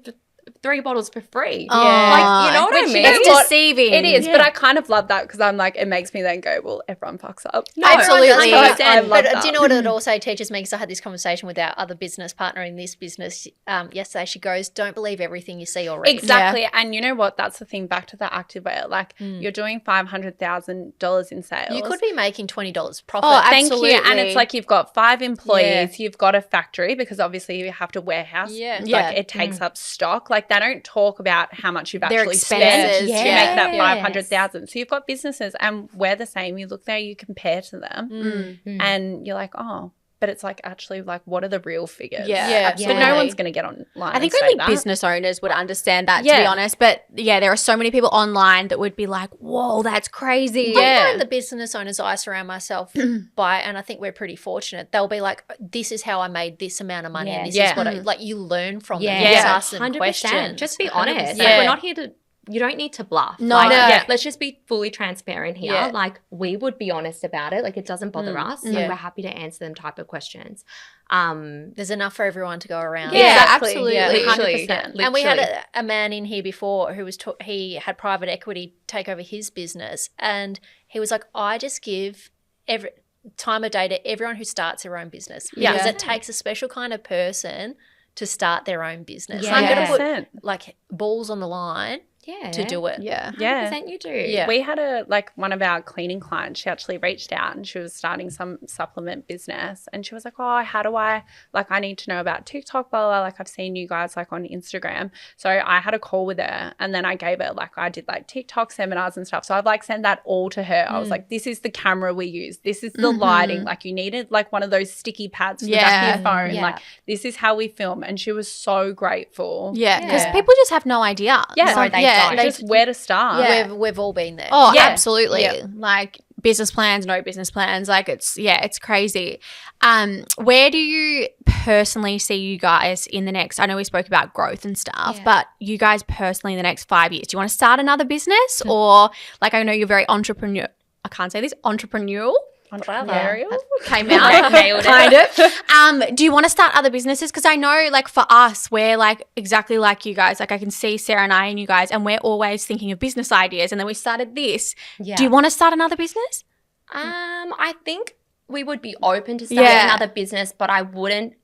Speaker 7: 3 bottles for free.
Speaker 5: Oh.
Speaker 7: Like, you know what I
Speaker 6: Which
Speaker 7: mean?
Speaker 6: is
Speaker 5: It's
Speaker 6: what-
Speaker 5: deceiving.
Speaker 6: It is, but I kind of love that because I'm like, it makes me then go, well, everyone fucks up.
Speaker 7: No,
Speaker 5: Absolutely.
Speaker 7: 100%.
Speaker 6: I love
Speaker 5: But
Speaker 6: that.
Speaker 5: do you know what it also teaches me? Because I had this conversation with our other business partner in this business yesterday. She goes, don't believe everything you see or read.
Speaker 6: Exactly. And you know what? That's the thing back to the activewear. Like you're doing $500,000 in sales.
Speaker 5: You could be making $20 profit.
Speaker 6: Oh, thank you. And it's like you've got 5 employees,
Speaker 5: Yeah.
Speaker 6: you've got a factory because obviously you have to warehouse.
Speaker 5: Yeah.
Speaker 6: Like
Speaker 5: Yeah.
Speaker 6: it takes up stock. Like they don't talk about how much you've
Speaker 5: Their
Speaker 6: actually spent
Speaker 5: expenses,
Speaker 6: to
Speaker 5: yeah.
Speaker 6: make that
Speaker 7: Yes.
Speaker 6: 500,000. So you've got businesses and we're the same. You look there, you compare to them and you're like, oh, but it's like actually like what are the real figures?
Speaker 5: Yeah,
Speaker 6: But no
Speaker 5: absolutely.
Speaker 6: one's going to get online.
Speaker 8: I think
Speaker 6: and say
Speaker 8: only
Speaker 6: that.
Speaker 8: business owners would understand that, to be
Speaker 6: Yeah.
Speaker 8: honest. But yeah, there are so many people online that would be like, whoa, that's crazy.
Speaker 5: I find the business owners I surround myself by, and I think we're pretty fortunate. They'll be like, "This is how I made this amount of money, and this
Speaker 6: Yeah.
Speaker 5: is what I like." You learn from them.
Speaker 7: Yeah.
Speaker 5: You just ask them
Speaker 7: 100%.
Speaker 5: questions.
Speaker 7: Just be honest.
Speaker 5: 100%.
Speaker 7: Like, we're not here to, you don't need to bluff.
Speaker 8: No.
Speaker 7: Like,
Speaker 5: No.
Speaker 7: let's just be fully transparent here.
Speaker 5: Yeah.
Speaker 7: Like we would be honest about it. Like it doesn't bother us. Like,
Speaker 5: Yeah.
Speaker 7: we're happy to answer them type of questions.
Speaker 5: There's enough for everyone to go around.
Speaker 8: Yeah,
Speaker 6: Exactly.
Speaker 8: absolutely.
Speaker 6: Yeah,
Speaker 7: Literally.
Speaker 6: 100%.
Speaker 5: And we had a man in here before who was he had private equity take over his business, and he was like, I just give every time of day to everyone who starts their own business because it takes a special kind of person to start their own business.
Speaker 7: Yeah.
Speaker 5: I'm going to put
Speaker 6: 100%.
Speaker 5: like balls on the line
Speaker 7: Yeah.
Speaker 5: to do it.
Speaker 8: Yeah.
Speaker 7: 100% you do.
Speaker 5: Yeah.
Speaker 6: We had one of our cleaning clients, she actually reached out and she was starting some supplement business and she was like, oh, how do I need to know about TikTok, blah, blah, blah. Like I've seen you guys like on Instagram. So I had a call with her and then I gave her I did like TikTok seminars and stuff. So I've sent that all to her. I was like, this is the camera we use. This is the lighting. Like you needed one of those sticky pads for the back of your phone.
Speaker 7: Yeah.
Speaker 6: Like this is how we film. And she was so grateful.
Speaker 8: Yeah, because
Speaker 7: Yeah.
Speaker 8: people just have no idea.
Speaker 6: Yeah.
Speaker 7: No, they
Speaker 8: yeah,
Speaker 7: don't.
Speaker 8: they
Speaker 6: Just where to start.
Speaker 8: Yeah.
Speaker 5: We've all been there.
Speaker 8: Oh,
Speaker 6: Yeah.
Speaker 8: absolutely.
Speaker 5: Yeah.
Speaker 8: Like business plans, no business plans. Like it's crazy. Where do you personally see you guys in the next, I know we spoke about growth and stuff, but you guys personally in the next 5 years, do you want to start another business or I know you're very entrepreneurial.
Speaker 6: Entrepreneurial.
Speaker 8: Came out, kind of. Do you want to start other businesses? Because I know, for us, we're exactly like you guys. I can see Sarah and I and you guys, and we're always thinking of business ideas. And then we started this.
Speaker 7: Yeah.
Speaker 8: Do you want to start another business?
Speaker 7: I think we would be open to starting another business, but I wouldn't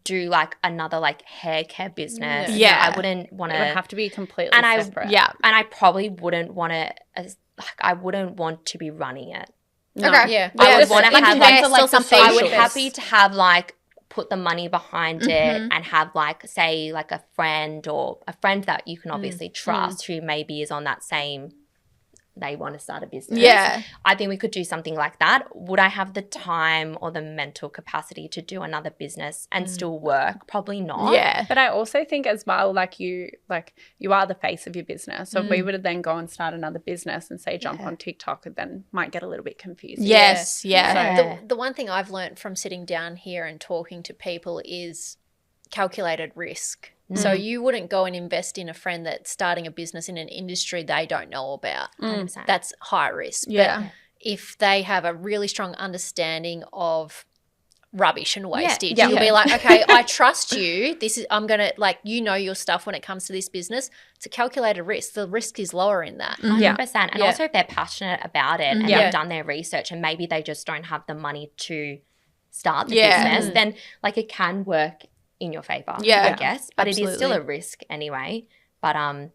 Speaker 7: do another hair care business.
Speaker 8: Yeah.
Speaker 7: I wouldn't want
Speaker 6: It would
Speaker 7: to.
Speaker 6: have to be completely
Speaker 7: And
Speaker 6: separate.
Speaker 7: and I probably wouldn't want to. I wouldn't want to be running it.
Speaker 6: No.
Speaker 8: Okay.
Speaker 5: Yeah.
Speaker 7: I would want to have
Speaker 8: invest or something.
Speaker 7: I would
Speaker 6: socials.
Speaker 7: happy to have put the money behind it and have say a friend or a friend that you can obviously trust who maybe is on that same, they want to start a business.
Speaker 8: Yeah.
Speaker 7: I think we could do something like that. Would I have the time or the mental capacity to do another business and still work? Probably not.
Speaker 8: Yeah.
Speaker 6: But I also think as well, you are the face of your business. So if we would then go and start another business and say jump on TikTok, it then might get a little bit confusing.
Speaker 8: Yes. Yeah.
Speaker 7: Yeah.
Speaker 5: The one thing I've learned from sitting down here and talking to people is calculated risk. So you wouldn't go and invest in a friend that's starting a business in an industry they don't know about.
Speaker 7: 100%.
Speaker 5: That's high risk.
Speaker 8: Yeah.
Speaker 5: But if they have a really strong understanding of rubbish and wastage,
Speaker 6: Yeah.
Speaker 5: you'll be like, okay, I trust you. I'm going to your stuff when it comes to this business. It's a calculated risk. The risk is lower in that.
Speaker 7: 100%. And
Speaker 5: Yeah.
Speaker 7: also if they're passionate about it and
Speaker 5: Yeah.
Speaker 7: they've done their research and maybe they just don't have the money to start the
Speaker 8: Yeah.
Speaker 7: business, then it can work in your favor,
Speaker 8: Yeah.
Speaker 7: I guess. But it is still
Speaker 8: Absolutely.
Speaker 7: a risk anyway. But I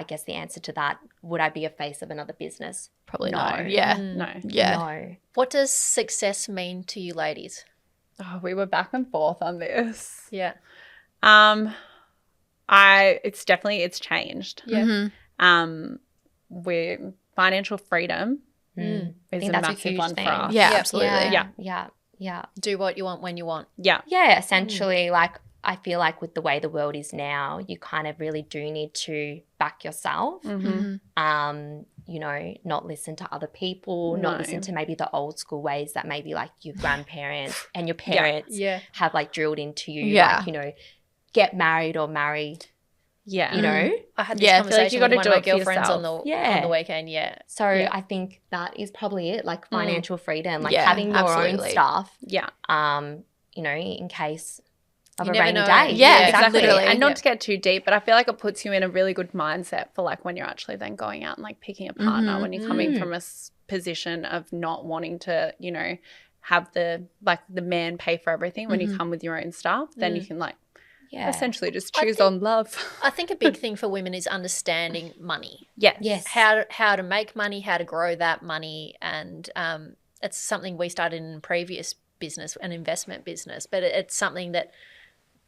Speaker 7: guess the answer to that, would I be a face of another business?
Speaker 8: Probably
Speaker 7: No.
Speaker 8: no. Yeah.
Speaker 6: No.
Speaker 8: Yeah.
Speaker 7: No.
Speaker 5: What does success mean to you ladies?
Speaker 6: Oh, we were back and forth on this.
Speaker 5: Yeah.
Speaker 6: It's changed.
Speaker 5: Yeah.
Speaker 8: Mhm.
Speaker 6: We're financial freedom is
Speaker 7: think
Speaker 6: a
Speaker 7: that's a
Speaker 6: massive
Speaker 7: huge
Speaker 6: one
Speaker 7: thing.
Speaker 6: for us.
Speaker 3: Yeah, absolutely.
Speaker 6: Yeah.
Speaker 5: Do what you want when you want.
Speaker 7: Yeah, essentially, like I feel like with the way the world is now, you kind of really do need to back yourself. You know, not listen to other people, not listen to maybe the old school ways that maybe like your grandparents and your parents have like drilled into you.
Speaker 3: Yeah.
Speaker 7: Like, you know, get married or marry,
Speaker 6: Yeah.
Speaker 7: you know.
Speaker 5: I had this
Speaker 3: Yeah, I feel like
Speaker 5: conversation
Speaker 6: you gotta
Speaker 5: with
Speaker 6: do
Speaker 5: one of
Speaker 6: it
Speaker 5: my
Speaker 6: for
Speaker 5: girlfriends on
Speaker 6: yourself.
Speaker 5: the weekend. Yeah.
Speaker 7: So I think that is probably it, like financial freedom, like
Speaker 3: Yeah,
Speaker 7: having your
Speaker 3: absolutely.
Speaker 7: own stuff,
Speaker 6: Yeah.
Speaker 7: you know, in case of
Speaker 5: You
Speaker 7: a
Speaker 5: never
Speaker 7: rainy
Speaker 5: know.
Speaker 7: day.
Speaker 3: Yeah,
Speaker 6: Exactly.
Speaker 3: literally.
Speaker 6: And not to get too deep, but I feel like it puts you in a really good mindset for like when you're actually then going out and like picking a partner, when you're coming from a position of not wanting to, you know, have the man pay for everything. When you come with your own stuff, then you can like essentially just choose on love.
Speaker 5: I think a big thing for women is understanding money.
Speaker 6: Yes.
Speaker 5: How to make money, how to grow that money, and it's something we started in previous business, an investment business, but it's something that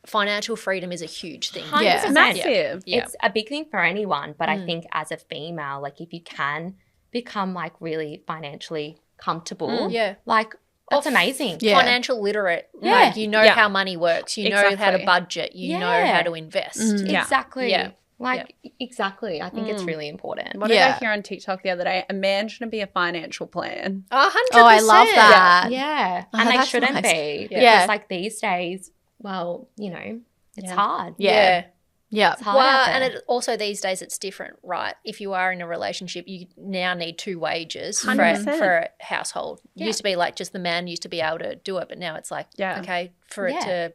Speaker 5: financial freedom is a huge thing.
Speaker 7: 100%.
Speaker 6: Massive.
Speaker 5: Yeah.
Speaker 7: It's a big thing for anyone, but I think as a female, like if you can become like really financially comfortable, like that's amazing.
Speaker 3: Yeah.
Speaker 5: Financial literate, like you know how money works, you know how to
Speaker 6: Exactly.
Speaker 5: budget, you know how to invest.
Speaker 6: Yeah.
Speaker 7: Exactly.
Speaker 5: Yeah.
Speaker 7: Like exactly. I think it's really important.
Speaker 6: What did I hear on TikTok the other day? A man shouldn't be a financial plan.
Speaker 5: 100%.
Speaker 3: Oh, I love that.
Speaker 7: Yeah.
Speaker 3: Oh,
Speaker 7: and they
Speaker 3: that's
Speaker 7: shouldn't
Speaker 3: nice.
Speaker 7: be. Because
Speaker 3: Yeah.
Speaker 7: like these days, well, you know, it's hard.
Speaker 3: Yeah. Yeah.
Speaker 7: It's hard
Speaker 5: Well,
Speaker 7: out there.
Speaker 5: and it, also these days it's different, right? If you are in a relationship, you now need 2 wages for
Speaker 6: 100%.
Speaker 5: a household. It used to be like just the man used to be able to do it, but now it's like, okay, for it to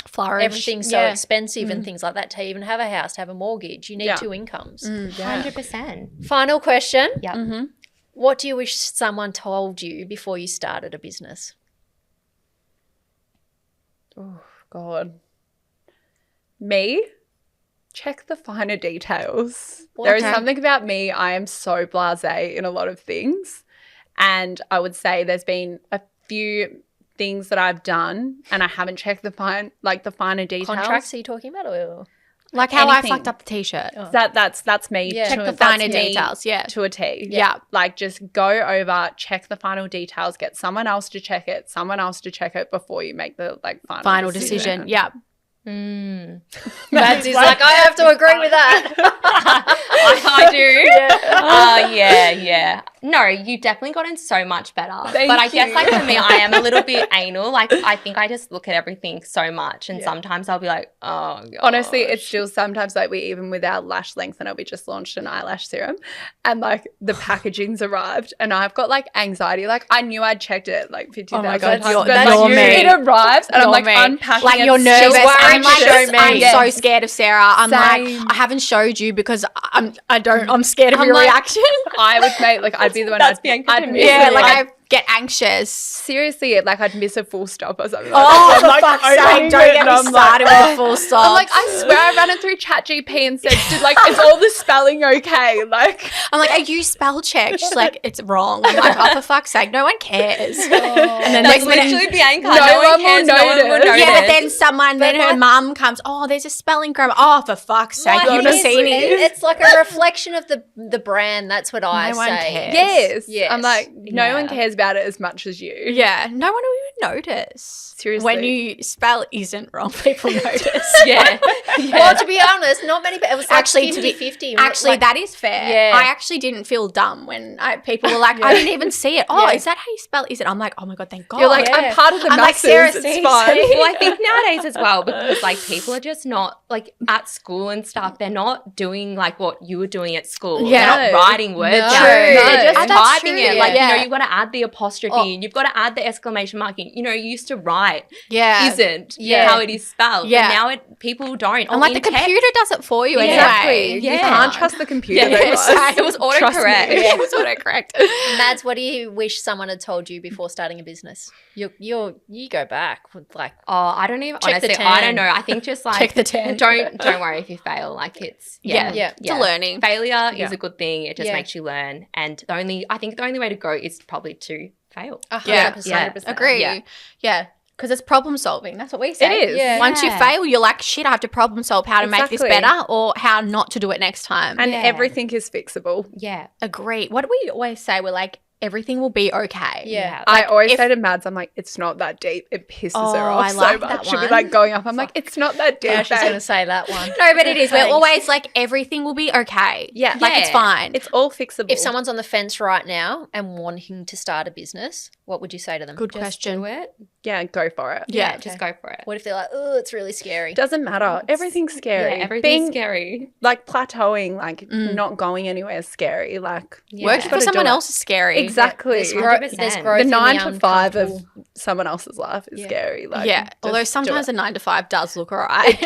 Speaker 3: Flourish.
Speaker 5: everything's so expensive and things like that to even have a house, to have a mortgage, you need 2 incomes.
Speaker 7: 100%.
Speaker 5: Final question.
Speaker 7: Yep.
Speaker 5: What do you wish someone told you before you started a business?
Speaker 6: Oh, God. Me? Check the finer details. There is something about me. I am so blasé in a lot of things. And I would say there's been a few things that I've done and I haven't checked the finer details.
Speaker 5: Contracts are you talking about? Or?
Speaker 3: Like how
Speaker 6: Anything.
Speaker 3: I fucked up the t-shirt.
Speaker 6: That's me.
Speaker 5: Yeah.
Speaker 3: Check the
Speaker 6: that's
Speaker 3: finer
Speaker 6: me
Speaker 3: details. Yeah.
Speaker 6: to a T.
Speaker 3: Yeah.
Speaker 6: Like just go over, check the final details, get someone else to check it before you make the like final
Speaker 3: decision. Yeah.
Speaker 5: Mads is like, I have to agree with that.
Speaker 7: I do. Yeah. No, you've definitely gotten so much better.
Speaker 6: Thank
Speaker 7: but I guess
Speaker 6: you.
Speaker 7: like for me, I am a little bit anal. Like I think I just look at everything so much and sometimes I'll be like, oh God.
Speaker 6: Honestly, it's still sometimes like even with our lash lengthener, we just launched an eyelash serum and like the packaging's arrived and I've got like anxiety. Like I knew I'd checked it like 50,000
Speaker 3: my God,
Speaker 6: times.
Speaker 3: you're-
Speaker 6: But
Speaker 3: that's
Speaker 6: like
Speaker 3: you.
Speaker 6: it arrives and I'm
Speaker 3: You're
Speaker 6: like
Speaker 3: me.
Speaker 6: unpacking
Speaker 3: Like
Speaker 6: it.
Speaker 3: you're nervous.
Speaker 6: She's worried
Speaker 3: I'm like,
Speaker 6: to show me.
Speaker 3: I'm so
Speaker 6: Yes.
Speaker 3: scared of Sarah. I'm like,
Speaker 6: Same.
Speaker 3: I haven't showed you because I'm scared of
Speaker 6: I'm
Speaker 3: your
Speaker 6: like-
Speaker 3: reaction.
Speaker 6: I would make like I'd be the one
Speaker 7: That's
Speaker 6: I'd
Speaker 7: Bianca to me.
Speaker 6: miss
Speaker 3: Yeah,
Speaker 6: it.
Speaker 3: like
Speaker 6: I'd-
Speaker 3: I get anxious.
Speaker 6: seriously like I'd miss a full stop or something.
Speaker 3: Oh,
Speaker 6: that.
Speaker 3: for fuck's sake, don't get me started with full stop.
Speaker 6: I'm like, I swear I ran it through ChatGPT and said, is all the spelling okay? Like,
Speaker 3: I'm like, are you spell checked? She's like, it's wrong. I'm like, oh, for fuck's sake, no one cares. And then
Speaker 7: Like
Speaker 3: next minute,
Speaker 7: literally Bianca,
Speaker 6: No
Speaker 7: no
Speaker 6: one
Speaker 7: one cares,
Speaker 6: will
Speaker 7: no one will
Speaker 6: notice.
Speaker 7: notice.
Speaker 3: yeah, but then her mum comes, oh, there's a spelling grammar. Oh, for fuck's sake,
Speaker 5: Like,
Speaker 3: you've
Speaker 5: it is-
Speaker 3: seen it.
Speaker 5: It's like a reflection of the brand. That's what I
Speaker 3: No one
Speaker 5: say.
Speaker 3: cares.
Speaker 6: yes. I'm like, no one cares about it as much as you.
Speaker 3: Yeah, no one will even notice.
Speaker 6: Seriously.
Speaker 3: When you spell isn't wrong, people notice.
Speaker 7: Yeah.
Speaker 5: Well, to be honest, not many people. It was like
Speaker 3: Actually, to be-
Speaker 5: 50-50.
Speaker 3: Actually,
Speaker 5: Like,
Speaker 3: that is fair.
Speaker 5: Yeah.
Speaker 3: I actually didn't feel dumb when people were like, I didn't even see it. Oh, is that how you spell is it? I'm like, oh my God, thank God.
Speaker 6: You're like, I'm part of the
Speaker 3: I'm like,
Speaker 6: masses.
Speaker 3: Sarah,
Speaker 6: it's
Speaker 3: see,
Speaker 6: fine.
Speaker 3: see?
Speaker 7: Well, I think nowadays as well, because like people are just not like at school and stuff. They're not doing like what you were doing at school.
Speaker 3: Yeah.
Speaker 7: They're not writing words
Speaker 5: No.
Speaker 7: down.
Speaker 5: True.
Speaker 7: They're just
Speaker 3: Oh, that's
Speaker 7: typing
Speaker 3: true,
Speaker 7: it. Like
Speaker 3: yeah.
Speaker 7: you know, you've got to add the apostrophe and you've got to add the exclamation mark. You know, you used to write
Speaker 3: yeah.
Speaker 7: isn't
Speaker 5: Yeah.
Speaker 7: how it is spelled.
Speaker 3: Yeah.
Speaker 7: But now people don't.
Speaker 3: I'm like, the computer does it for you
Speaker 6: Exactly.
Speaker 3: anyway.
Speaker 6: You
Speaker 7: Yeah.
Speaker 6: can't trust the computer.
Speaker 7: Yeah,
Speaker 6: though, guys.
Speaker 7: it was
Speaker 6: Trust me.
Speaker 7: autocorrect.
Speaker 3: It was autocorrect.
Speaker 5: Mads, what do you wish someone had told you before starting a business? You go back with like.
Speaker 7: Oh, I don't even
Speaker 5: Check the
Speaker 7: honestly. I
Speaker 5: 10.
Speaker 7: don't know. I think just like
Speaker 3: Check the 10.
Speaker 7: Don't worry if you fail. Like it's
Speaker 5: Yeah.
Speaker 3: It's a learning.
Speaker 7: Failure is a good thing. It just
Speaker 5: Yeah.
Speaker 7: makes you learn. And I think the only way to grow is probably to fail.
Speaker 5: 100%.
Speaker 7: Yeah.
Speaker 3: Agree.
Speaker 7: Yeah.
Speaker 3: Yeah.
Speaker 8: Because it's problem solving. That's what we say.
Speaker 6: It is.
Speaker 5: Yeah.
Speaker 8: Once you fail, you're like, shit, I have to problem solve how to make this
Speaker 6: Exactly.
Speaker 8: better or how not to do it next time.
Speaker 6: And
Speaker 7: Yeah.
Speaker 6: everything is fixable.
Speaker 7: Yeah.
Speaker 8: Agree. What do we always say? We're like, everything will be okay.
Speaker 5: Yeah.
Speaker 6: I always
Speaker 8: if-
Speaker 6: say to Mads, I'm like, it's not that deep. It pisses
Speaker 8: Oh,
Speaker 6: her off
Speaker 8: I
Speaker 6: so
Speaker 8: like
Speaker 6: much.
Speaker 8: that
Speaker 6: She'll be
Speaker 8: one.
Speaker 6: like going up. I'm like, it's not that deep.
Speaker 5: Yeah, she's
Speaker 6: babe."
Speaker 5: going to say that one.
Speaker 8: No, but it is. We're
Speaker 5: Thanks.
Speaker 8: always like, everything will be okay.
Speaker 6: Yeah.
Speaker 8: Like, it's
Speaker 7: Yeah.
Speaker 8: fine.
Speaker 6: It's all fixable.
Speaker 5: If someone's on the fence right now and wanting to start a business, what would you say to them?
Speaker 8: Good
Speaker 7: Just
Speaker 8: question.
Speaker 7: do it.
Speaker 6: yeah, go for it.
Speaker 8: Yeah.
Speaker 7: Just go for it.
Speaker 5: What if they're like, oh, it's really scary?
Speaker 6: Doesn't matter. Everything's scary.
Speaker 7: Yeah, everything's
Speaker 6: Being,
Speaker 7: scary.
Speaker 6: like plateauing, like not going anywhere is scary. Like
Speaker 7: Yeah.
Speaker 8: Working for
Speaker 6: gotta do
Speaker 8: someone
Speaker 6: it.
Speaker 8: else is scary.
Speaker 6: exactly.
Speaker 5: There's,
Speaker 7: 100%.
Speaker 5: there's
Speaker 7: The
Speaker 5: growth
Speaker 6: The
Speaker 5: in
Speaker 6: 9 to 5 of
Speaker 5: uncomfortable-
Speaker 6: someone else's life is scary. Like,
Speaker 8: Yeah.
Speaker 6: just
Speaker 8: Although
Speaker 6: do
Speaker 8: sometimes
Speaker 6: it.
Speaker 8: a 9 to 5 does look all right.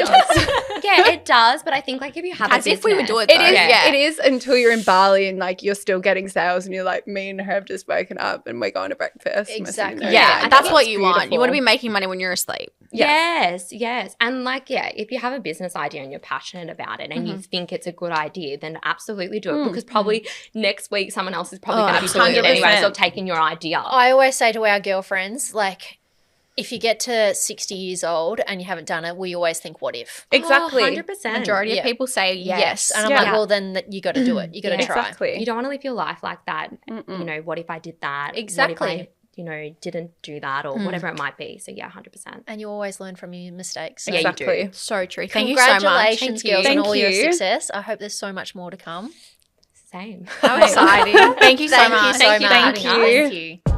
Speaker 7: Yeah, it does. But I think like if you have
Speaker 8: As
Speaker 7: a
Speaker 8: if we would
Speaker 7: business-
Speaker 8: do it,
Speaker 6: It
Speaker 8: though.
Speaker 6: is,
Speaker 8: Yeah.
Speaker 6: it is until you're in Bali and like you're still getting sales and you're like, me and her have just woken up and we're going to breakfast. and we're sitting
Speaker 5: Exactly.
Speaker 6: there
Speaker 8: Yeah,
Speaker 6: like,
Speaker 8: that's
Speaker 6: it's
Speaker 8: what you want. You want to be
Speaker 6: beautiful.
Speaker 8: making money when you're asleep.
Speaker 7: Yes, yes. And like, yeah, if you have a business idea and you're passionate about it and you think it's a good idea, then absolutely do it because probably next week someone else is probably
Speaker 8: Oh,
Speaker 7: going to be doing it anyway.
Speaker 6: 100%.
Speaker 7: So taking your idea.
Speaker 5: I always say to our girlfriends, like, if you get to 60 years old and you haven't done it, we always think, what if?
Speaker 6: Exactly.
Speaker 7: 100%.
Speaker 8: Majority
Speaker 5: Yeah.
Speaker 8: of people say yes.
Speaker 5: And I'm
Speaker 6: Yeah.
Speaker 5: like, well, then you got to do it. You got to
Speaker 7: Yeah.
Speaker 5: try.
Speaker 6: Exactly.
Speaker 7: You don't want to live your life like that.
Speaker 6: Mm-mm.
Speaker 7: You know, what if I did that?
Speaker 5: Exactly.
Speaker 7: What if I, didn't do that or whatever it might be. So yeah, 100%.
Speaker 5: And you always learn from your mistakes. So
Speaker 7: Yeah, you
Speaker 6: Exactly.
Speaker 7: do.
Speaker 8: So true. Thank you so much.
Speaker 5: Congratulations,
Speaker 7: Thank you.
Speaker 5: girls, on
Speaker 6: Thank
Speaker 5: all your
Speaker 6: you.
Speaker 5: success. I hope there's so much more to come.
Speaker 7: Same.
Speaker 8: How exciting. Thank you so
Speaker 5: Thank you
Speaker 8: much.
Speaker 5: so
Speaker 7: Thank you
Speaker 5: much.
Speaker 7: for having us.
Speaker 5: Thank you.